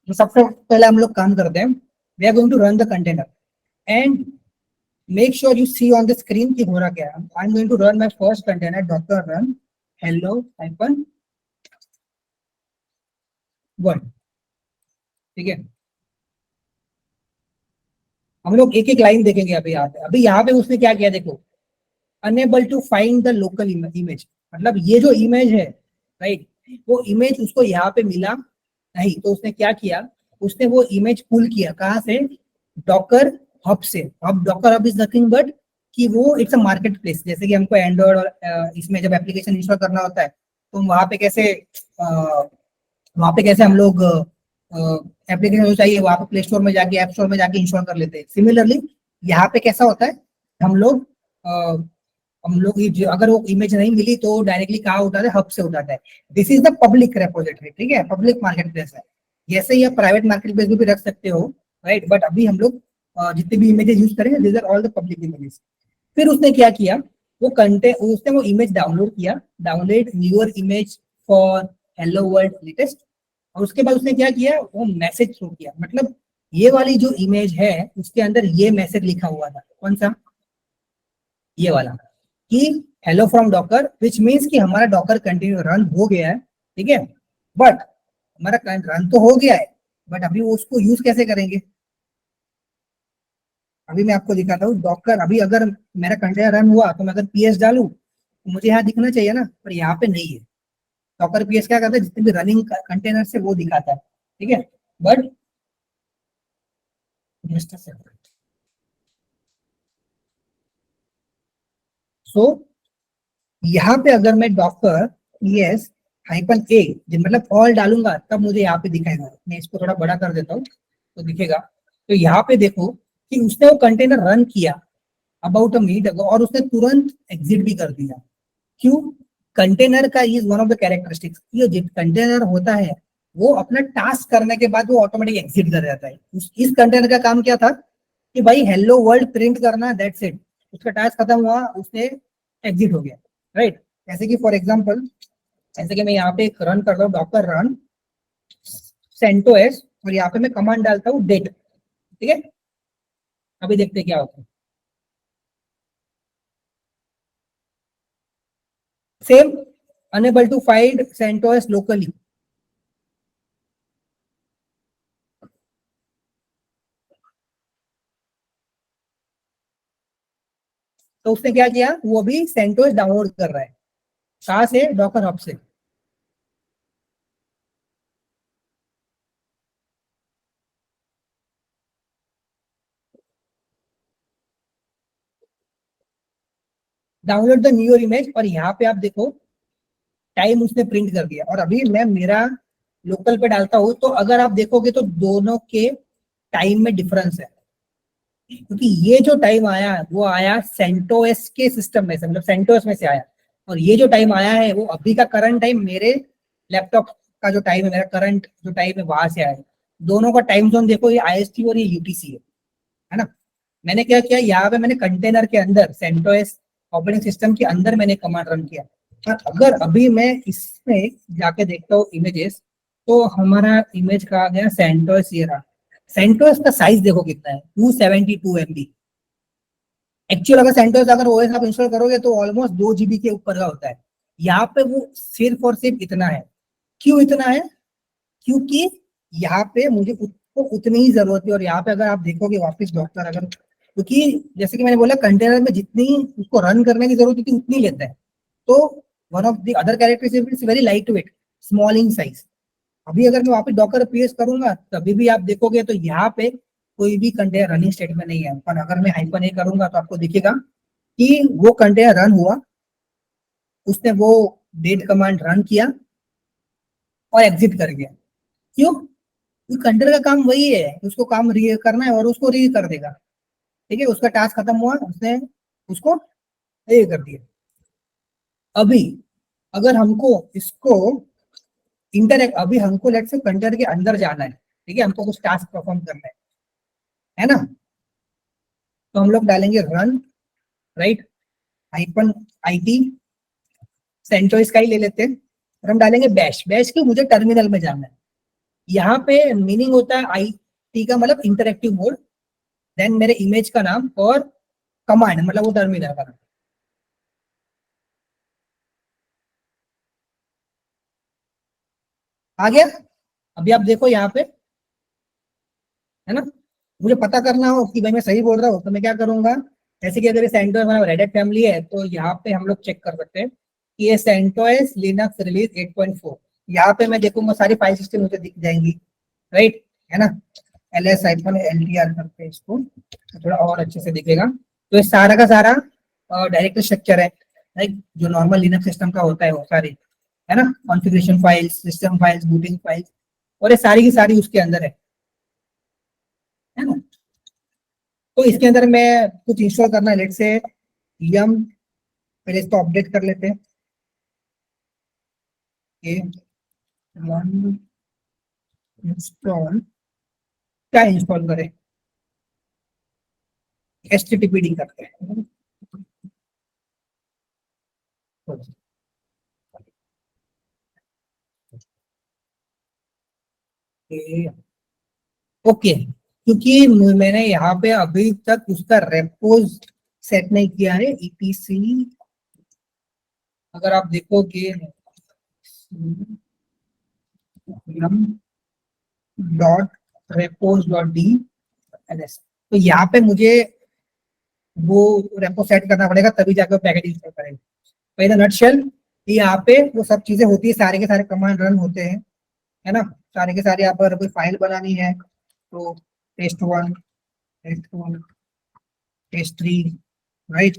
तो सबसे पहले हम लोग काम करते हैं, we are going to run the container and make sure you see on the screen की हो रहा क्या है। I am going to run my first container docker run hello-1, ठीक है। हम लोग एक एक लाइन देखेंगे अभी यहाँ पे उसने क्या किया देखो, unable to find the local image. मतलब ये जो इमेज है, राइट, वो इमेज उसको यहाँ पे मिला नहीं, तो उसने क्या किया, उसने वो इमेज पुल किया कहाँ से, डॉकर हब से। अब Docker hub is nothing but कि वो इट्स अ मार्केट प्लेस। जैसे कि हमको एंड्रॉइड और इसमें जब एप्लीकेशन इंस्टॉल करना होता है तो वहाँ पे कैसे हम लोग एप्लीकेशन चाहिए वहाँ पे प्ले स्टोर में जाके, ऐप स्टोर में जाके इंस्टॉल कर लेते हैं। सिमिलरली यहाँ पे कैसा होता है, हम लोग अगर वो इमेज नहीं मिली तो डायरेक्टली कहाँ उठाते हैं, हब से उठाता है। This is the public repository, ठीक है, पब्लिक मार्केट प्लेस है। जैसे ही आप प्राइवेट मार्केट प्लेस भी रख सकते हो, राइट, बट अभी हम लोग जितने भी इमेजेस यूज करेंगे this are all the public images. फिर उसने क्या किया, उसने वो इमेज डाउनलोड किया, download newer image for hello world latest. और उसके बाद उसने क्या किया, वो मैसेज थ्रो किया, मतलब ये वाली जो इमेज है उसके अंदर ये मैसेज लिखा हुआ था, कौन सा, ये वाला, कि hello from Docker, which means कि हमारा डॉकर कंटिन्यू रन हो गया है, ठीक है, बट हमारा रन तो हो गया है, बट अभी वो उसको यूज कैसे करेंगे। अभी मैं आपको दिखाता हूँ डॉकर, अभी अगर मेरा कंटेनर रन हुआ तो मैं अगर पीएस डालूं तो मुझे यहाँ दिखना चाहिए ना, पर यहाँ पे नहीं है। डॉकर पीएस क्या करता है, जितने भी रनिंग कंटेनर से वो दिखाता है, ठीक है, बट जस्ट अ सेकंड। सो यहाँ पे अगर मैं डॉकर पीएस हाइपन ए मतलब ऑल डालूंगा तब मुझे यहाँ पे दिखाएगा। मैं इसको थोड़ा बड़ा कर देता हूँ तो दिखेगा। तो यहाँ पे देखो कि उसने वो कंटेनर रन किया अबाउट अ मिनट अगो और उसने तुरंत एग्जिट भी कर दिया। क्यों, कंटेनर का is one of the characteristics, ये जो कंटेनर होता है वो अपना टास्क करने के बाद वो ऑटोमेटिक एग्जिट कर जाता है। इस कंटेनर का काम क्या था कि भाई हेलो वर्ल्ड प्रिंट करना, दैट्स इट, उसका टास्क खत्म हुआ, उसने एग्जिट हो गया, राइट। जैसे कि फॉर एग्जांपल, जैसे कि मैं यहाँ पे एक रन करता हूँ, डॉकर रन सेंटोस, और यहाँ पे मैं कमांड डालता हूँ डेट, ठीक है। अभी देखते हैं क्या होता है। Same, unable to find CentOS locally। तो उसने क्या किया, वो भी CentOS डाउनलोड कर रहा है, कहां से, डॉकर हब से। डाउनलोड द न्यूअर इमेज, और यहाँ पे आप देखो टाइम उसने प्रिंट कर दिया। और अभी मैं मेरा लोकल पे डालता हूँ तो अगर आप देखोगे तो दोनों के टाइम में डिफरेंस है, क्योंकि ये जो टाइम आया वो आया सेंटोस के सिस्टम में से, मतलब सेंटोस में से आया, और ये जो टाइम आया है वो अभी का करंट टाइम मेरे लैपटॉप का जो टाइम है, मेरा करंट जो टाइम है वहां से आया है। दोनों का टाइम जोन देखो, ये आईएसटी और ये यूटीसी है ना। मैंने क्या किया, यहाँ पे मैंने कंटेनर के अंदर सेंटोस ऑपरेटिंग सिस्टम के अंदर मैंने कमांड रन किया। और अगर अभी मैं इसमें जाके देखता हूँ इमेजेस, तो हमारा इमेज का आ गया सेंटोस, ये रहा। सेंटोस का साइज देखो कितना है, 272 MB। एक्चुअल अगर सेंटोस अगर ओएस आप इंस्टॉल करोगे तो ऑलमोस्ट 2 GB के ऊपर का होता है। यहाँ पे वो सिर्फ और सिर्फ इतना है। क्यों इतना है, क्योंकि यहाँ पे मुझे उसको उतनी ही जरूरत है। और यहाँ पे अगर आप देखोगे वापस डॉक्टर, अगर क्योंकि जैसे कि मैंने बोला कंटेनर में जितनी उसको रन करने की जरूरत होती है उतनी लेता है। तो one of the other characteristics very light weight, small in size. अभी अगर मैं वापस डॉकर पीएस करूंगा तभी भी आप देखोगे तो यहाँ पे कोई भी कंटेनर रनिंग स्टेट में नहीं है। पर अगर मैं हाइपन ए करूंगा तो आपको दिखेगा कि वो कंटेनर रन हुआ, उसने वो डेट कमांड रन किया और एग्जिट कर गया। क्यों, कंटेनर का काम वही है, उसको काम री करना है और उसको री कर देगा, ठीक है। उसका टास्क खत्म हुआ, उसने उसको री कर दिया। अभी अगर हमको इसको इंटरेक्ट, अभी हमको लेट्स से कंटेनर के अंदर जाना है, ठीक है, हमको कुछ टास्क परफॉर्म करना है ना। तो हम लोग डालेंगे run, right, hyphen IT, CentOS का ही ले लेते हैं, और हम डालेंगे बैश। बैश क्यों, मुझे टर्मिनल में जाना है। यहाँ पे मीनिंग होता है आईटी का मतलब इंटरेक्टिव मोड, देन मेरे इमेज का नाम और कमांड मतलब वो टर्मिनल का नाम। आ गया। अभी आप देखो यहाँ पे, है ना। मुझे पता करना हो कि भाई मैं सही बोल रहा हूँ तो मैं क्या करूंगा, जैसे कि अगर सेंटोस हमारा रेड हैट फैमिली है तो यहाँ पे हम लोग चेक कर सकते हैं कि ये सेंटोस लिनक्स रिलीज 8.4। यहाँ पे मैं देखूंगा सारी फाइल सिस्टम मुझे दिख जाएंगी, राइट, है ना। ls LTR करते हैं इसको तो थोड़ा और अच्छे से दिखेगा। तो ये सारा का सारा डायरेक्टरी स्ट्रक्चर है, लाइक जो नॉर्मल लिनक्स सिस्टम का होता है वो सारी, है ना, configuration files, system files, booting files, और ये सारी की सारी उसके अंदर है ना। तो इसके अंदर मैं कुछ इंस्टॉल करना है, लेट से यम, पहले इसको अपडेट कर लेते हैं। इंस्टॉल, क्या इंस्टॉल करें, HTTPD करते हैं। ओके, क्योंकि मैंने यहाँ पे अभी तक उसका रेपोज सेट नहीं किया है, EPC। अगर आप देखोगे dot repos dot D LS, तो यहाँ पे मुझे वो रेपो सेट करना पड़ेगा, तभी जाकर पैकेज इंस्टॉल करेंगे। तो इन नटशेल यहाँ पे वो सब चीजें होती है, सारे के सारे कमांड रन होते हैं, है ना। सारे के सारे, यहाँ पर कोई फाइल बनानी है तो टेस्ट 1, टेस्ट 2, टेस्ट 3, राइट,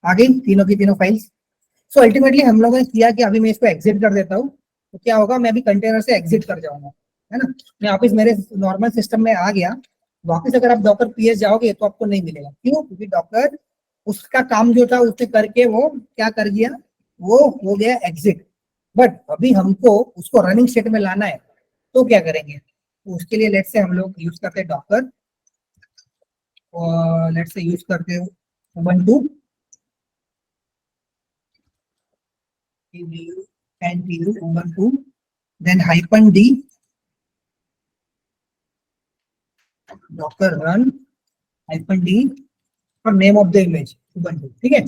आ गई तीनों की तीनों फाइल्स। सो अल्टीमेटली हम लोगों ने किया कि अभी मैं इसको एग्जिट कर देता हूँ, तो क्या होगा, मैं अभी कंटेनर से एग्जिट कर जाऊंगा, है ना। मैं वापस मेरे नॉर्मल सिस्टम में आ गया। वापस अगर आप डॉकर पीएस जाओगे तो आपको नहीं मिलेगा, क्यों, क्योंकि डॉकर उसका काम जो था उसने करके वो क्या कर दिया, वो हो गया एग्जिट। बट अभी हमको उसको रनिंग स्टेट में लाना है, तो क्या करेंगे, तो उसके लिए लेट से हम लोग यूज करते हैं डॉकर, और लेट से यूज करते हैं ubuntu ubuntu, then -d docker run -d और name of the image ubuntu, ठीक है।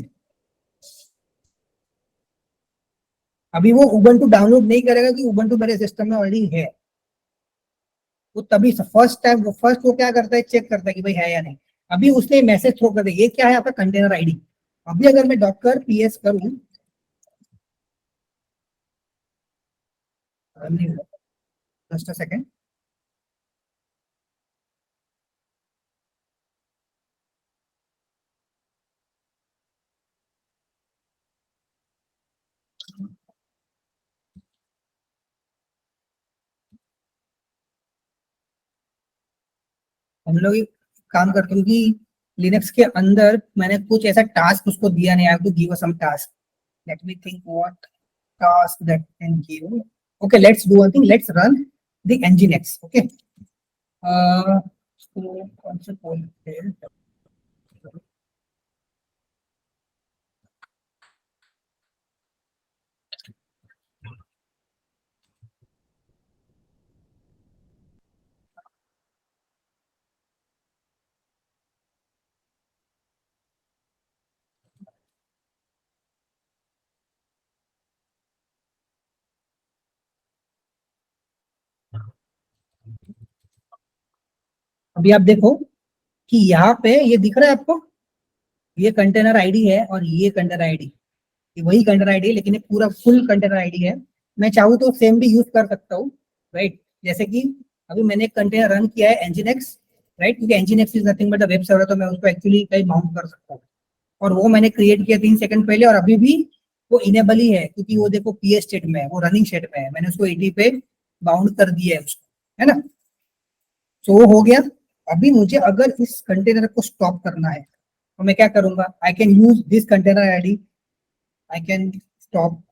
अभी वो ubuntu डाउनलोड नहीं करेगा कि ubuntu मेरे सिस्टम में ऑलरेडी है। वो तभी फर्स्ट टाइम वो क्या करता है, चेक करता है कि भाई है या नहीं। अभी उसने मैसेज थ्रो कर दिया, ये क्या है आपका कंटेनर आईडी। अभी अगर मैं डॉकर पीएस करूं, जस्ट अ सेकेंड, हम लोग एक काम करते हैं कि लिनक्स के अंदर मैंने कुछ ऐसा टास्क उसको दिया नहीं, I have to give some task. Let me think what task that can give. Okay, let's do one thing, let's run the nginx। Okay, तो कौन से पोल पे, अभी आप देखो कि यहाँ पे ये दिख रहा है आपको, ये कंटेनर आईडी है और ये कंटेनर आईडी, ये वही कंटेनर आईडी है, लेकिन ये पूरा फुल कंटेनर आईडी है। मैं चाहूँ तो सेम भी यूज कर सकता हूँ, राइट। जैसे कि अभी मैंने एक कंटेनर रन किया है nginx, राइट, क्योंकि nginx is nothing but a web server, तो मैं उसको एक्चुअली कहीं माउंट कर सकता हूँ। और वो मैंने क्रिएट किया 3 सेकंड पहले, और अभी भी वो इनेबल ही है, क्योंकि वो देखो पीएस स्टेट में है, वो रनिंग स्टेट में है, मैंने उसको 80 पे बाउंड कर दिया है उसको, है ना। तो वो हो गया। अभी मुझे अगर इस कंटेनर को स्टॉप करना है तो मैं क्या करूंगा, I can use this container ID, I can stop,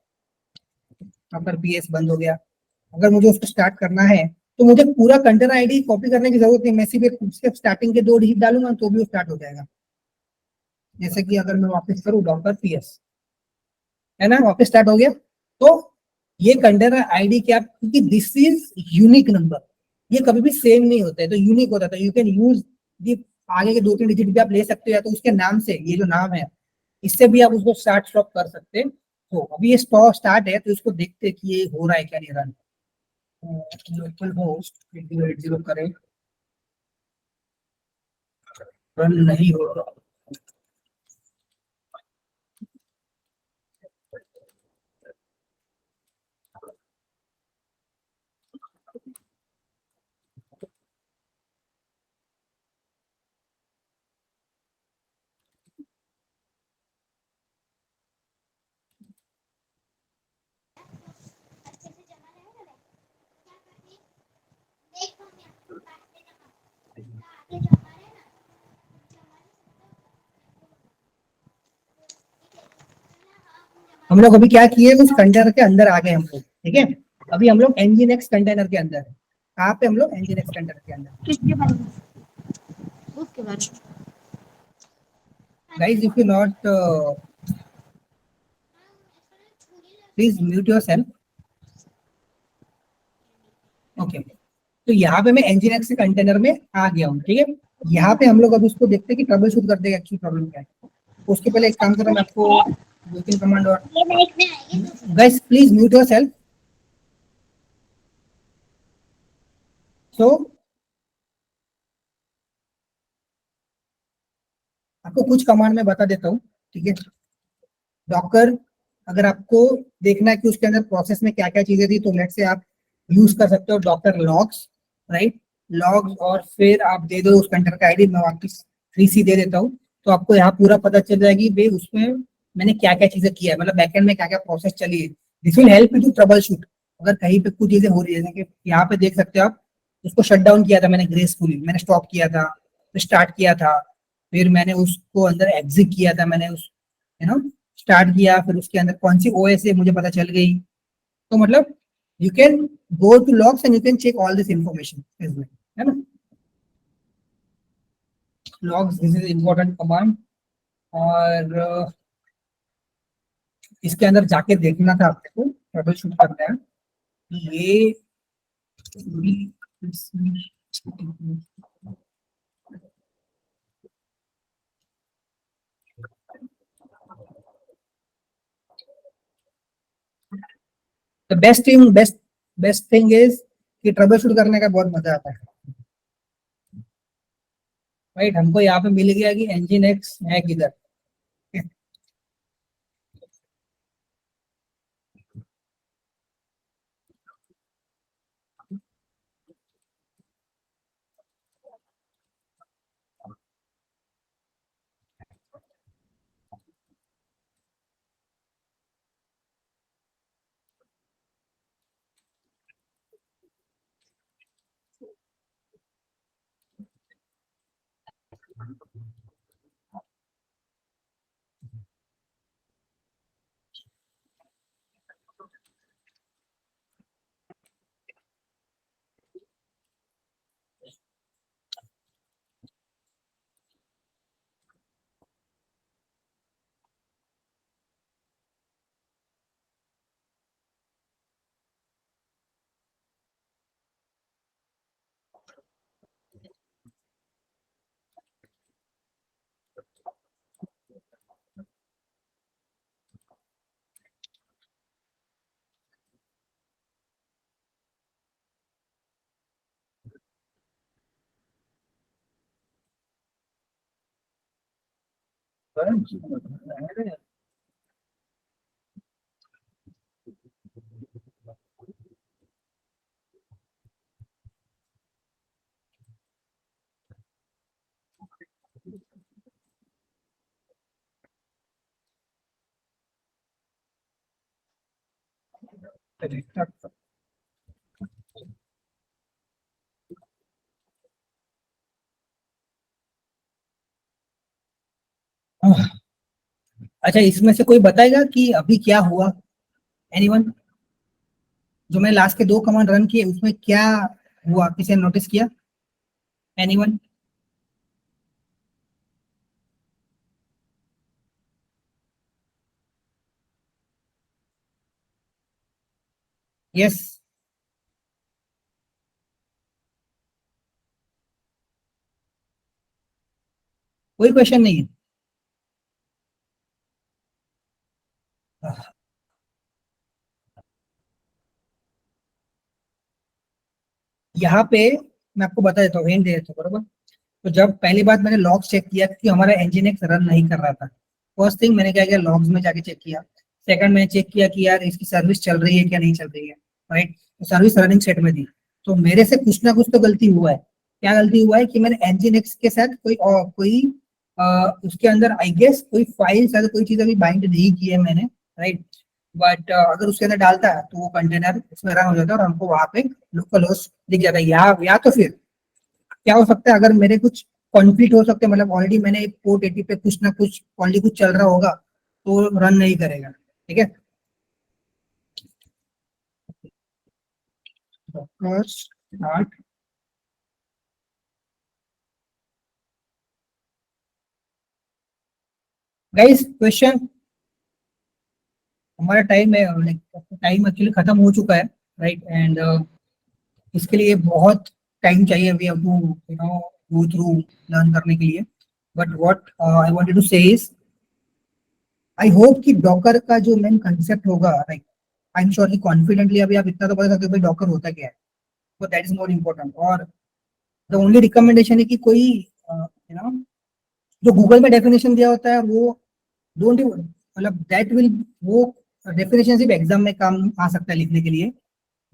अगर पीएस बंद हो गया। अगर मुझे उसको स्टार्ट करना है तो मुझे पूरा कंटेनर आईडी कॉपी करने की जरूरत नहीं, मैं सिर्फ उसके स्टार्टिंग के 2 डिजिट डालूंगा तो भी वो स्टार्ट हो जाएगा। जैसे कि अगर मैं वापस करूँ डॉकर पीएस, है ना, वापस स्टार्ट हो गया। तो ये कंटेनर आईडी क्या, क्योंकि दिस इज यूनिक नंबर, ये कभी भी सेम नहीं होता है, तो यूनिक होता है, तो यू कैन यूज दी, आगे के 2-3 डिजिट भी आप ले सकते हो, या तो उसके नाम से, ये जो नाम है इससे भी आप उसको स्टार्ट स्टॉप कर सकते हैं। तो अभी ये स्टार्ट है, तो इसको देखते हैं कि ये हो रहा है क्या नहीं रन। लोकल होस्ट 8080 करें, रन नहीं हो रहा। हम लोग अभी क्या किए, उस कंटेनर के अंदर आ गए हम लोग, ठीक है। अभी हम लोग एनजीनेक्स कंटेनर के अंदर है। कहाँ पे हम लोग? एनजीनेक्स कंटेनर के अंदर। किसके बारे में? उसके बारे में। Guys if you not please mute yourself. Okay, तो यहाँ पे मैं एनजीनेक्स के कंटेनर में आ गया हूँ, ठीक है। यहाँ पे हम लोग अब उसको देखते हैं कि ट्रबल शूट करते हैं एक्चुअली प्रॉब्लम क्या है। उसके पहले एक काम करो, मैं आपको 2-3 कमांड और। Guys please mute yourself. So आपको कुछ कमांड में बता देता हूँ, ठीक है। डॉकर, अगर आपको देखना है कि उसके अंदर प्रोसेस में क्या क्या चीजें थी, तो लेट से आप यूज कर सकते हो डॉकर लॉग्स, राइट। लॉग्स, और फिर आप दे दो उस कंटेनर का आईडी, मैं वापस 3C दे देता हूँ। तो आपको यहाँ पूरा पता चल जाएगी भाई उसमें मैंने क्या क्या चीजें किया है, मतलब बैकएंड में क्या क्या प्रोसेस चली है। This will help you to troubleshoot. अगर कहीं पे कुछ चीजें हो रही है, जैसे कि यहाँ पे देख सकते हो आप, उसको शट डाउन किया था मैंने ग्रेसफुली, मैंने स्टॉप किया था, फिर स्टार्ट किया था, फिर मैंने उसको अंदर एग्जिट किया था, मैंने उस स्टार्ट किया, फिर उसके अंदर कौन सी ओएस है मुझे पता चल गई। तो मतलब you can go to logs and you can check all this information, है ना। Logs, this is important command. और इसके अंदर जाके देखना था आपको, ट्रबल शूट करना है ये द बेस्ट थिंग इज कि ट्रबल शूट करने का बहुत मजा आता है, राइट। हमको यहाँ पे मिल गया कि एनजीनेक्स है किधर। अच्छा, इसमें से कोई बताएगा कि अभी क्या हुआ? एनीवन? जो मैंने लास्ट के 2 कमांड रन किए उसमें क्या हुआ, किसी ने नोटिस किया? एनीवन? यस? कोई क्वेश्चन नहीं है? यहाँ पे मैं आपको बता देता हूँ, हिंट दे देता हूँ, बरोबर। तो जब पहली बात मैंने लॉग्स चेक किया कि हमारा एनजीनेक्स रन नहीं कर रहा था, फर्स्ट थिंग मैंने क्या किया, लॉग्स में जाके चेक किया। सेकंड मैंने चेक किया कि यार इसकी सर्विस चल रही है क्या नहीं चल रही है, राइट। तो सर्विस रनिंग सेट में थी, तो मेरे से कुछ ना कुछ तो गलती हुआ है। क्या गलती हुआ है कि मैंने एनजीनेक्स के साथ कोई उसके अंदर आई गेस कोई फाइल शायद कोई चीज अभी बाइंड नहीं की है मैंने, राइट। बट अगर उसके अंदर डालता है तो वो कंटेनर उसमें रन हो जाता है और हमको वहां पे लोकल होस्ट दिख जाता है। या तो फिर क्या हो सकता है, अगर मेरे कुछ कॉन्फ्लिक्ट हो सकते हैं, मतलब ऑलरेडी मैंने पोर्ट 80 पे कुछ ना कुछ ऑलरेडी कुछ चल रहा होगा तो रन नहीं करेगा, ठीक है। Docker start. Guys, question. हमारा टाइम है, टाइम एक्चुअली खत्म हो चुका है, राइट? एंड इसके लिए बहुत टाइम चाहिए we have to go through learn करने के लिए. But what I wanted to say is, I hope कि डॉकर का जो मेन कंसेप्ट होगा, right, I am surely confidently अभी आप इतना तो बता सकते हो भाई डॉकर होता क्या है, तो दैट इज मोर इम्पोर्टेंट. और द ओनली रिकमेंडेशन है कि कोई जो गूगल में डेफिनेशन दिया होता है वो डोंट, मतलब दैट विल, वो डेफिनेशन सिर्फ एग्जाम में काम आ सकता है लिखने के लिए,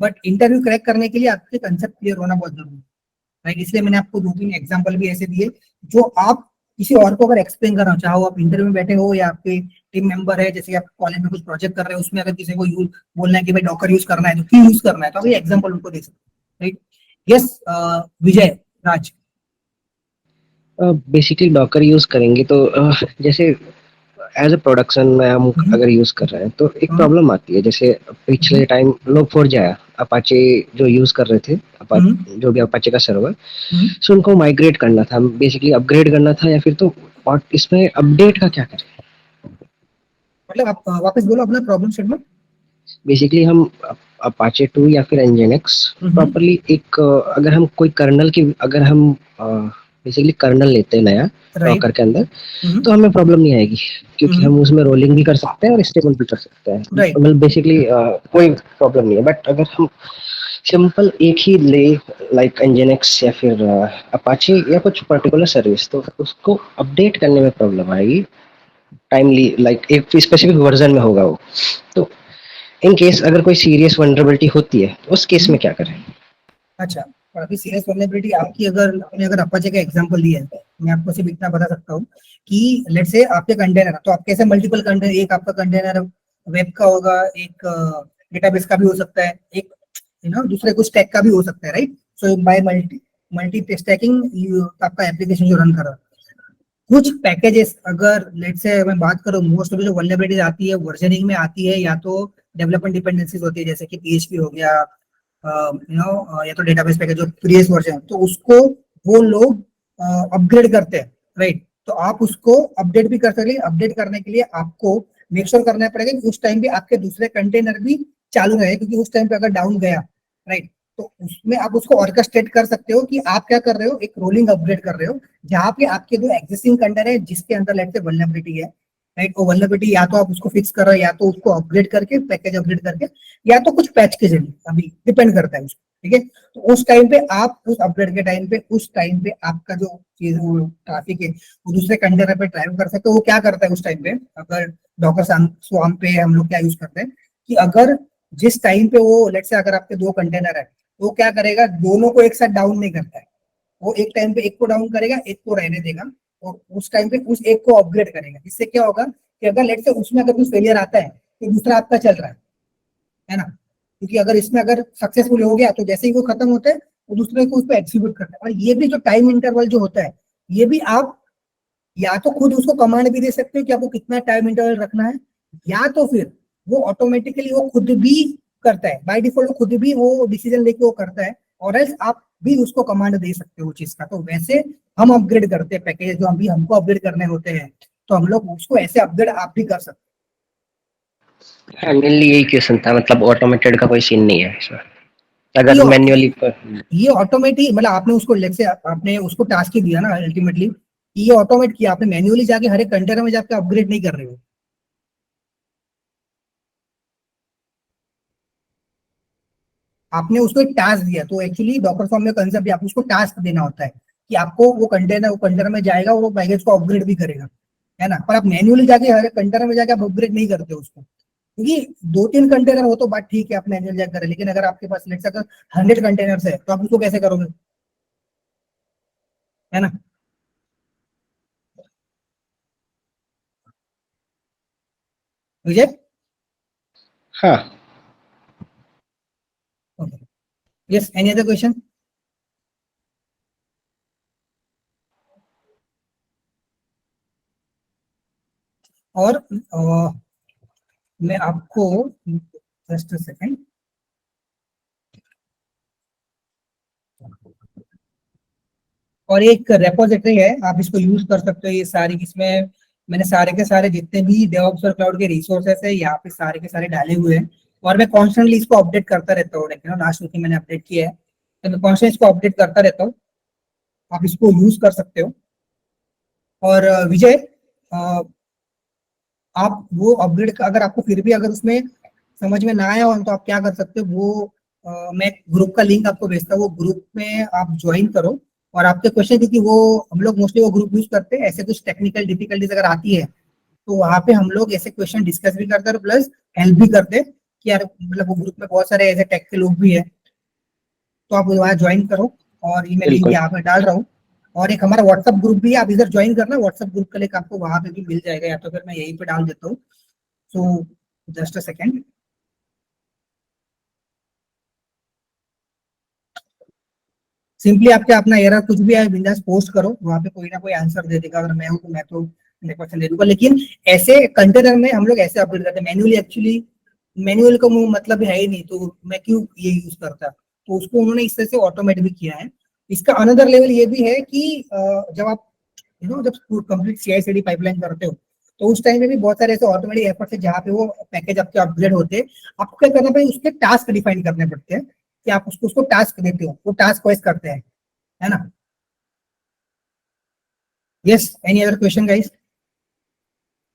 बट इंटरव्यू क्रैक करने के लिए आपके कंसेप्ट क्लियर होना बहुत जरूरी है, राइट? इसलिए मैंने आपको 2-3 एग्जाम्पल भी ऐसे दिए जो आप किसी और को अगर एक्सप्लेन कर रहे हो, चाहे वो आप इंटरव्यू में बैठे हो या आपके टीम मेंबर है, जैसे आप कॉलेज में कुछ प्रोजेक्ट कर रहे हो, उसमें अगर किसी को यूज बोलना है कि भाई डॉकर यूज करना है तो क्यों यूज करना है, तो आप ये एग्जाम्पल उनको दे सकते हो, राइट? यस विजय राज. बेसिकली डॉकर यूज करेंगे तो जैसे एज अ प्रोडक्शन में हम अगर यूज कर रहे हैं तो एक प्रॉब्लम आती है. जैसे पिछले टाइम लोग 4 जाया अपाचे जो यूज कर रहे थे, जो भी अपाचे का सर्वर, सो उनको माइग्रेट करना था, बेसिकली अपग्रेड करना था, या फिर तो और इसमें अपडेट का क्या करें? मतलब आप वापस बोलो अपना प्रॉब्लम स्टेटमेंट. बेसिकली हम अपाचे 2 या फिर एनजीएनएक्स प्रॉपरली एक अगर हम कोई कर्नल की, अगर हम बेसिकली कर्नल लेते हैं नया डॉकर के अंदर, तो हमें प्रॉब्लम नहीं आएगी क्योंकि हम उसमें रोलिंग भी कर सकते हैं और स्टेबल भी कर सकते हैं. मतलब बेसिकली कोई प्रॉब्लम नहीं है. बट अगर हम सिंपल एक ही ले, लाइक एनजीएनएक्स या फिर अपाचे या कुछ पर्टिकुलर सर्विस, तो उसको अपडेट करने में प्रॉब्लम आएगी टाइमली, लाइक एक स्पेसिफिक वर्जन में होगा वो. तो इन केस अगर कोई सीरियस वल्नरेबिलिटी होती है उस केस में क्या करें? अच्छा, और अभी सीरियस वल्नरेबिलिटी आपकी, अगर आपने अगर अपाचे का एग्जांपल दिया है, मैं आपको सिर्फ इतना बता सकता हूँ कि लेट्स से आपके कंटेनर, तो आप कैसे मल्टीपल कंटेनर, एक आपका कंटेनर वेब का होगा, एक डेटाबेस का भी हो सकता है, एक दूसरे कुछ स्टैक का भी हो सकता है, राइट? सो बाय मल्टी स्टैकिंग आपका एप्लीकेशन जो रन कर रहा है, कुछ पैकेजेस, अगर लेट्स से मैं बात करूं, मोस्ट ऑफ जो वल्नरेबिलिटीज आती है वर्जनिंग में आती है, या तो डेवलपमेंट डिपेंडेंसीज होती है जैसे कि पीएचपी हो गया, या तो डेटाबेस पैकेज जो प्रीवियस वर्जन, तो उसको वो लोग अपग्रेड करते हैं, राइट? तो आप उसको अपडेट भी कर सकते हैं. अपडेट करने के लिए आपको मेक श्योर करना पड़ेगा कि उस टाइम भी आपके दूसरे कंटेनर भी चालू रहे, क्योंकि उस टाइम पे अगर डाउन गया, राइट, तो उसमें आप उसको ऑर्केस्ट्रेट कर सकते हो कि आप क्या कर रहे हो, एक रोलिंग अपग्रेड कर रहे हो, जहाँ पे आपके जो एक्जिस्टिंग कंटेनर है जिसके अंदर लेट से वल्नरेबिलिटी है, राइट, वो वल्नरेबिलिटी या तो आप उसको फिक्स कर रहे हो, या तो उसको अपग्रेड करके, पैकेज अपग्रेड करके, या तो कुछ पैच के जरिए, अभी डिपेंड करता है उसको, ठीक है? तो उस टाइम पे आप उस अपग्रेड के टाइम पे, उस टाइम पे आपका जो चीज वो ट्रैफिक है वो दूसरे कंटेनर पे ड्राइव कर सकते हो. वो क्या करता है उस टाइम पे, अगर डॉकर स्वाम पे हम लोग क्या यूज करते हैं कि अगर जिस टाइम पे वो लेट से अगर आपके 2 कंटेनर है, तो वो क्या करेगा, दोनों को एक साथ डाउन नहीं करता है, वो एक टाइम पे एक को डाउन करेगा, एक को रहने देगा, और उस टाइम पे उस एक को अपग्रेड करेगा. इससे क्या होगा कि अगर लेट से उसमें अगर कुछ फेलियर आता है तो दूसरा आपका चल रहा है ना? क्योंकि अगर इसमें अगर सक्सेसफुल हो गया तो जैसे ही वो खत्म होता है वो दूसरे को उस पर एग्जीक्यूट करता है. और ये भी जो टाइम इंटरवल जो होता है, ये भी आप या तो खुद उसको कमांड भी दे सकते हो कि आपको कितना टाइम इंटरवल रखना है, या तो फिर वो ऑटोमेटिकली वो खुद भी करता है, बाय डिफॉल्ट वो खुद भी वो डिसीजन लेके वो करता है, और एल्स आप भी उसको कमांड दे सकते हो चीज का. तो वैसे हम अपग्रेड करते हैं पैकेज जो अभी हमको अपग्रेड करने होते हैं, तो हम लोग उसको ऐसे अपग्रेड आप भी कर सकते हाँ, मेनली यही क्वेश्चन था, मतलब ऑटोमेटेड का कोई सीन नहीं है इसमें, हैं. अगर मैन्युअली ये ऑटोमेटिक, मतलब आपने उसको लेट से आपने उसको टास्क ही दिया ना अल्टीमेटली, ये ऑटोमेट किया, आपने मैन्युअली जाके हर एक कंटेनर में जाके अपग्रेड नहीं कर रहे हो. आपने उसको एक टास्क दिया, तो एक्चुअली डॉकर फॉर्म में कंसेप्ट भी आपको उसको टास्क देना होता है कि आपको वो कंटेनर में जाएगा और वो पैकेज को अपग्रेड भी करेगा, है ना? पर आप मैन्युअली जाके हर एक कंटेनर में जाके आप अपग्रेड नहीं करते उसको, क्योंकि 2-3 कंटेनर हो तो बात ठीक है, आप मैन्युअल जाकर करें, लेकिन अगर आपके पास लेट्स से अगर 100 कंटेनर्स है तो आप उसको कैसे करोगे, है ना? विजय. हाँ. Yes, any other question? और मैं आपको जस्ट सेकंड, और एक रेपोजिटरी है, आप इसको यूज कर सकते हो। ये सारी, इसमें मैंने सारे के सारे जितने भी डेवऑप्स और क्लाउड के रिसोर्सेस है यहाँ पे सारे के सारे डाले हुए हैं, और मैं कॉन्स्टेंटली इसको अपडेट करता रहता हूँ। लास्ट वीक मैंने अपडेट किया है, तो मैं कॉन्स्टेंटली इसको अपडेट करता रहता हूँ। आप इसको यूज कर सकते हो। और विजय, आप वो अपग्रेड, अगर आपको फिर भी अगर उसमें समझ में ना आया हो तो आप क्या कर सकते हो, वो मैं ग्रुप का लिंक आपको भेजता हूँ, वो ग्रुप में आप ज्वाइन करो। और आपके क्वेश्चन, क्योंकि वो हम लोग मोस्टली वो ग्रुप यूज करते हैं, ऐसे कुछ टेक्निकल डिफिकल्टीज अगर आती है तो वहाँ पे हम लोग ऐसे क्वेश्चन डिस्कस भी करते हैं, प्लस हेल्प भी करते हैं कि यार मतलब वो ग्रुप में बहुत सारे ऐसे टेक के लोग भी है, तो आप वहाँ ज्वाइन करो। और ये मैं लिंक बिल्कुल। यहाँ पे डाल रहा हूँ। और एक हमारा व्हाट्सएप ग्रुप भी है, आप इधर ज्वाइन करना, व्हाट्सएप ग्रुप का लिंक आपको वहाँ पे भी मिल जाएगा, या तो फिर मैं यहीं पे डाल देता हूँ। So just a second. Simply आपके अपना एरर कुछ भी है बिंदास पोस्ट करो, वहाँ पे कोई ना कोई आंसर दे देगा। अगर मैं हूँ तो मैं तो 100% दे दूंगा। लेकिन ऐसे कंटेनर में हम लोग ऐसे अपडेट करते हैं मैन्युअली, एक्चुअली मैनुअल का मतलब है ही नहीं, तो मैं क्यों ये यूज करता। तो उसको उन्होंने इस तरह से ऑटोमेट भी किया है। इसका अनदर लेवल ये भी है कि जब आप जब कंप्लीट CI/CD पाइपलाइन करते हो, तो उस टाइम में भी बहुत सारे ऐसे ऑटोमेटिक एफर्ट्स है जहाँ पे वो पैकेज आपके अपग्रेड होते हैं। आपको क्या करना पड़ेगा, उसके टास्क डिफाइन करने पड़ते हैं कि आप उसको टास्क देते हो, वो टास्क वाइज करते हैं, है ना। Yes, any other question guys?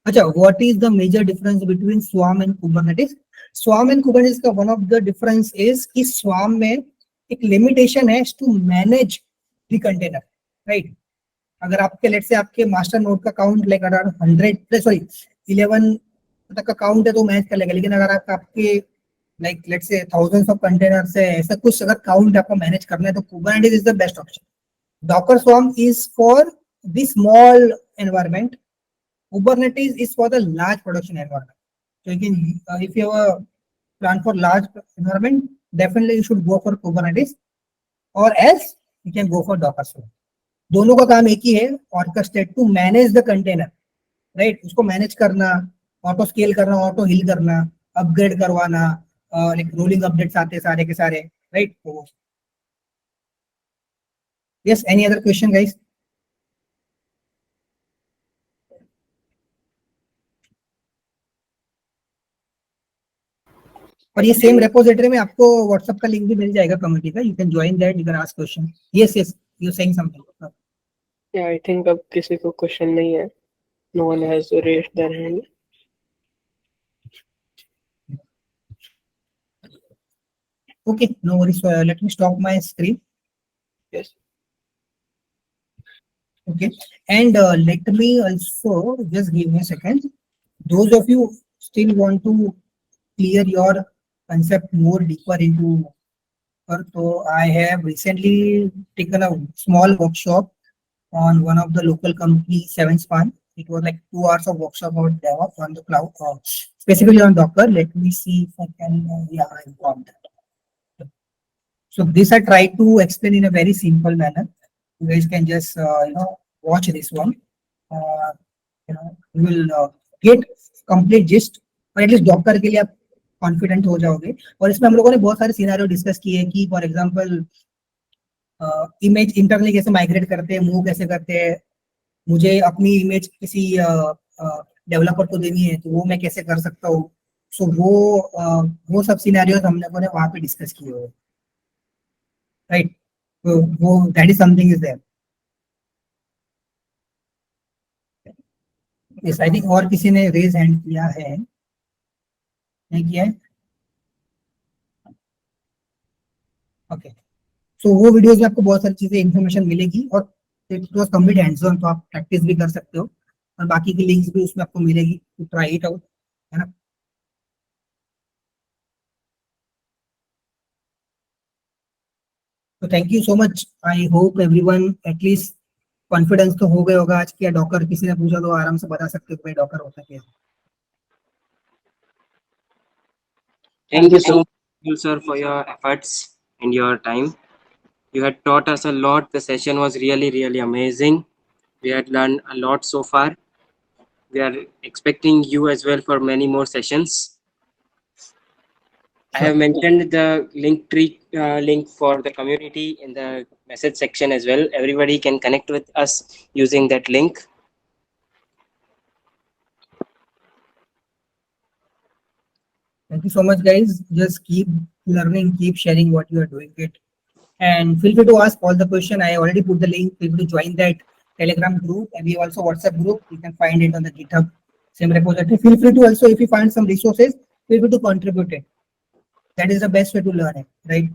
अच्छा, what is the major difference between swarm and Kubernetes? Swarm and Kubernetes का one of the difference is कि स्वार्म में एक लिमिटेशन है to manage the container, right. अगर आपके लेट से आपके master node का काउंट लाइक अराउंड 100, सॉरी 11 तक का काउंट है तो मैनेज कर लेगा। लेकिन अगर आपके लाइक लेट से थाउजेंड्स ऑफ कंटेनर्स है, ऐसा कुछ अगर काउंट आपको मैनेज करना है, तो Kubernetes is the best option. Docker Swarm is for the small environment. Kubernetes is for the large production environment. So you can, if you have a plan for large environment, definitely you should go for Kubernetes, or else you can go for Docker Swarm. दोनों का काम एक ही है, orchestrate to manage the container, right? उसको manage करना, auto scale करना, auto हिल करना, upgrade करवाना, लाइक रोलिंग अपडेट्स आते सारे के सारे, right. Yes, any other question guys? और ये सेम रेपोजिटरी में आपको व्हाट्सएप का लिंक भी मिल जाएगा कम्युनिटी का, you can join that, you can ask question. Yes yes, you saying something? या आई थिंक अब किसी को क्वेश्चन नहीं है, no one has raised their hand. Okay, no worries. Let me stop my screen. Yes. Okay, and let me also just give me a second. Those of you still want to clear your concept more deeper into, so I have recently taken a small workshop on one of the local company, 7span. It was like 2 hours of workshop about DevOps on the cloud, specifically on Docker. Let me see if I can, yeah, I got that. So this I try to explain in a very simple manner. You guys can just watch this one. You will get complete gist, और at least Docker के लिए आप confident हो जाओगे। और इसमें हम लोगों ने बहुत सारे सिनेरियो डिस्कस किए कि फॉर एग्जांपल इमेज इंटरनली कैसे माइग्रेट करते हैं, मूव कैसे करते हैं, मुझे अपनी इमेज किसी डेवलपर को देनी है तो वो मैं कैसे कर सकता हूँ। सो वो सब सिनेरियोस हम लोगों ने वहाँ पे डिस्कस किए हुए, राइट। तो वो that is something is there. Yes, I think और किसी ने रेज हैंड किया है, नहीं किया है? ओके, सो वो वीडियोस में आपको बहुत सारी चीजें इन्फॉर्मेशन मिलेगी, और it was complete hands on, तो आप प्रैक्टिस भी कर सकते हो, और बाकी की लिंक्स भी उसमें आपको मिलेगी, टू ट्राई इट आउट, है ना। तो thank you so much. I hope everyone at least confidence तो हो गया होगा आज की। डॉकर किसी ने पूछा तो आराम से बता सकते हो भाई डॉकर होता क्या है। Thank you so much, sir, for your efforts and your time. You had taught us a lot. The session was really, really amazing. We had learned a lot so far. We are expecting you as well for many more sessions. I have mentioned the link tree link for the community in the message section as well. Everybody can connect with us using that link. Thank you so much, guys. Just keep learning, keep sharing what you are doing it. And feel free to ask all the question. I already put the link. Feel free to join that Telegram group, and we also WhatsApp group. You can find it on the GitHub same repository. Feel free to also, if you find some resources, feel free to contribute it. That is the best way to learn it, right?